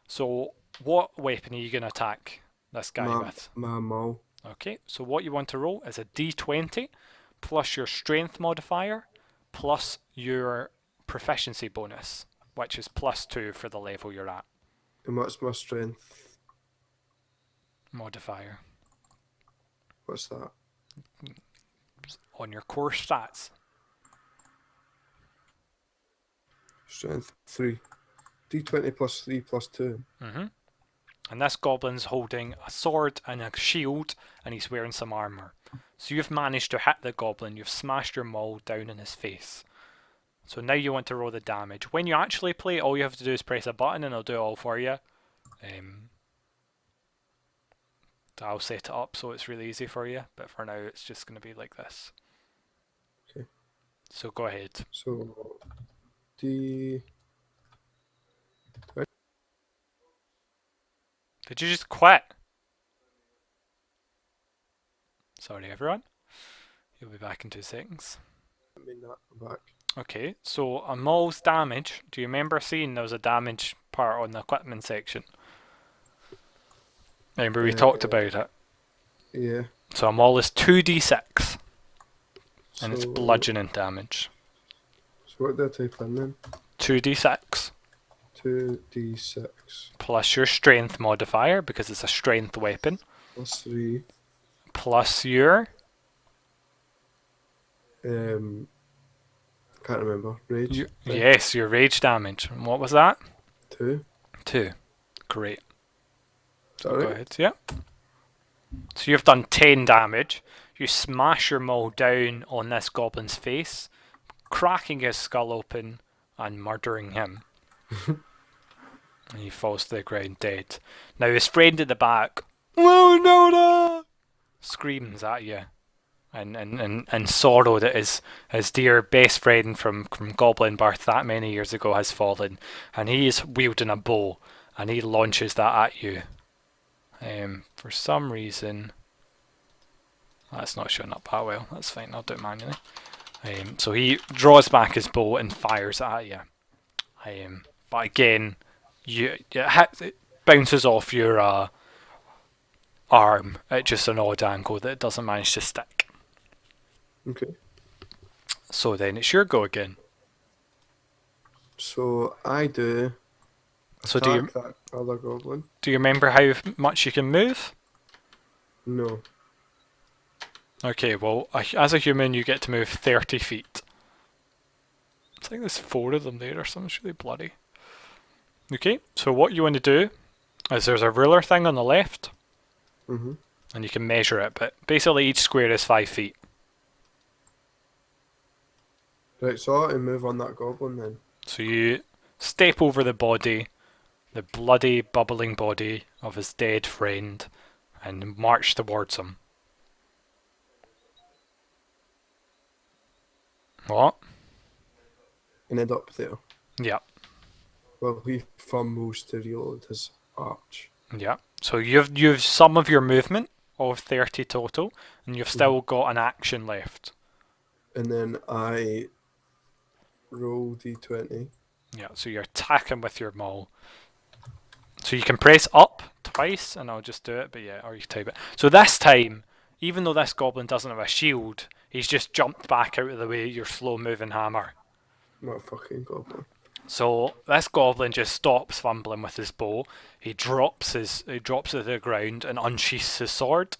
so what weapon are you going to attack this guy with? My maul. Okay, so what you want to roll is a d20 plus your strength modifier plus your proficiency bonus, which is +2 for the level you're at. And what's my strength modifier? What's that? On your core stats. Strength 3. D20 +3 +2. And this goblin's holding a sword and a shield, and he's wearing some armor. So you've managed to hit the goblin. You've smashed your maul down in his face. So now you want to roll the damage. When you actually play, all you have to do is press a button and it'll do it all for you. I'll set it up so it's really easy for you, but for now it's just going to be like this. Okay. So go ahead. So D. Did you just quit? Sorry everyone. You'll be back in 2 seconds. I mean that. I'm back. Okay, so a maul's damage. Do you remember seeing there was a damage part on the equipment section? Remember we talked about it. Yeah. So a maul is 2d6 and it's So- bludgeoning damage. So what did I type in then? 2d6 2d6 plus your strength modifier because it's a strength weapon plus 3. plus your Can't remember. Rage. yes, your rage damage. And what was that? 2. 2. Great. Is that Go right? ahead. Yeah. So you've done 10 damage. You smash your maul down on this goblin's face, cracking his skull open and murdering him. And he falls to the ground dead. Now his friend at the back, "Oh no!" screams at you. And sorrow that his dear best friend from Goblin birth that many years ago has fallen, and he is wielding a bow, and he launches that at you. For some reason, that's not showing up that well. That's fine. I'll do it manually. So he draws back his bow and fires at you. But again, it bounces off your arm at just an odd angle that it doesn't manage to stick. Okay. So then it's your go again. So I do. So Attack that other goblin. do you remember how much you can move? No. Okay, well, as a human, you get to move 30 feet. I think there's 4 of them there or something. It's really bloody. Okay, so what you want to do is there's a ruler thing on the left, Mhm. and you can measure it, but basically each square is 5 feet. Right. So I ought to move on that goblin then. So you step over the body, the bloody, bubbling body of his dead friend, and march towards him. What? And end up there. Yeah, Well, he fumbles to reload his arch. yeah. So you've some of your movement of 30 total, and you've still got an action left. And then I roll d20. Yeah, so you're attacking with your maul. So you can press up twice, and I'll just do it, but yeah, or you can type it. So this time, even though this goblin doesn't have a shield, he's just jumped back out of the way of your slow-moving hammer. What a fucking goblin. So this goblin just stops fumbling with his bow. He drops it to the ground and unsheaths his sword.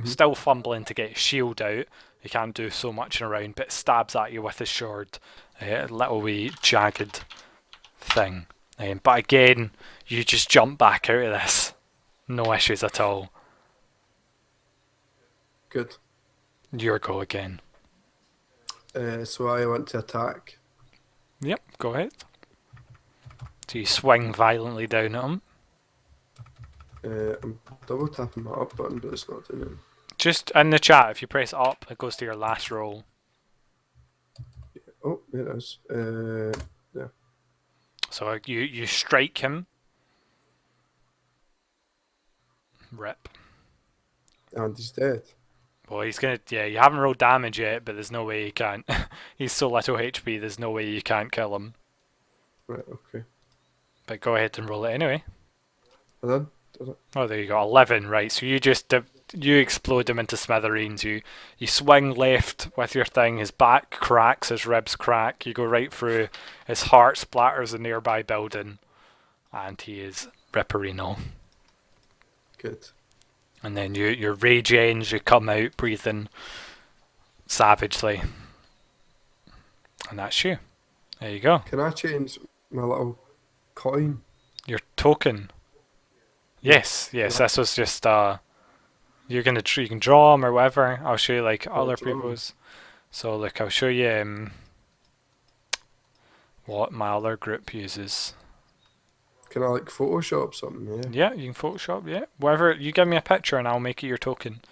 Still fumbling to get his shield out. He can't do so much in a round, but stabs at you with his sword. A little wee jagged thing. But again, you just jump back out of this. No issues at all. Good. Your go again. So I want to attack. Yep, go ahead. So you swing violently down at him. I'm double tapping my up button, but it's not doing it. Just in the chat, if you press up, it goes to your last roll. Oh, there it is. Yeah. So you strike him. Rip. And he's dead. Well, he's gonna. Yeah, you haven't rolled damage yet, but there's no way you can't. He's so little HP. There's no way you can't kill him. Right, okay. But go ahead and roll it anyway. And then? Does it? Oh, there you go. 11. Right. So you just you explode him into smithereens. You swing left with your thing. His back cracks. His ribs crack. You go right through. His heart splatters a nearby building, and he is ripperino. Good. And then your rage ends. You come out breathing savagely, and that's you. There you go. Can I change my little coin? Your token. Yes. This was just you're gonna you can draw them or whatever. I'll show you like other draw 'em. people's. So look, I'll show you what my other group uses. Can I like Photoshop something? Yeah. Yeah, you can Photoshop, yeah. Whatever, you give me a picture and I'll make it your token. Yeah,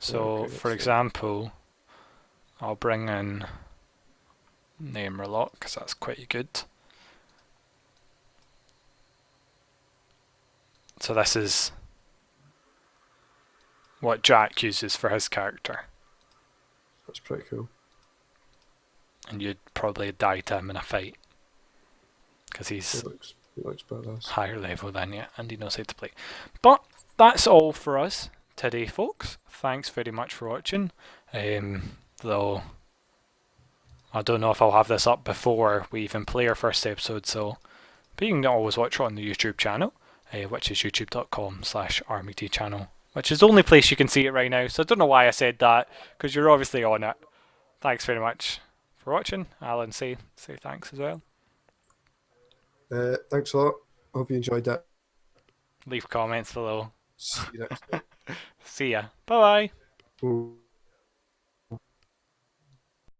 So, okay, for that's it. example, I'll bring in name relock because that's quite good. So this is what Jack uses for his character. That's pretty cool. And you'd probably die to him in a fight because he's He looks badass. higher level than you and he knows how to play. But that's all for us today, folks. Thanks very much for watching. Though I don't know if I'll have this up before we even play our first episode, so but you can always watch it on the YouTube channel, which is youtube.com/armyt channel, which is the only place you can see it right now. So I don't know why I said that, because you're obviously on it. Thanks very much for watching. Alan, say thanks as well. Thanks a lot. Hope you enjoyed that. Leave comments below. See you next time. See ya. Bye bye. Ooh.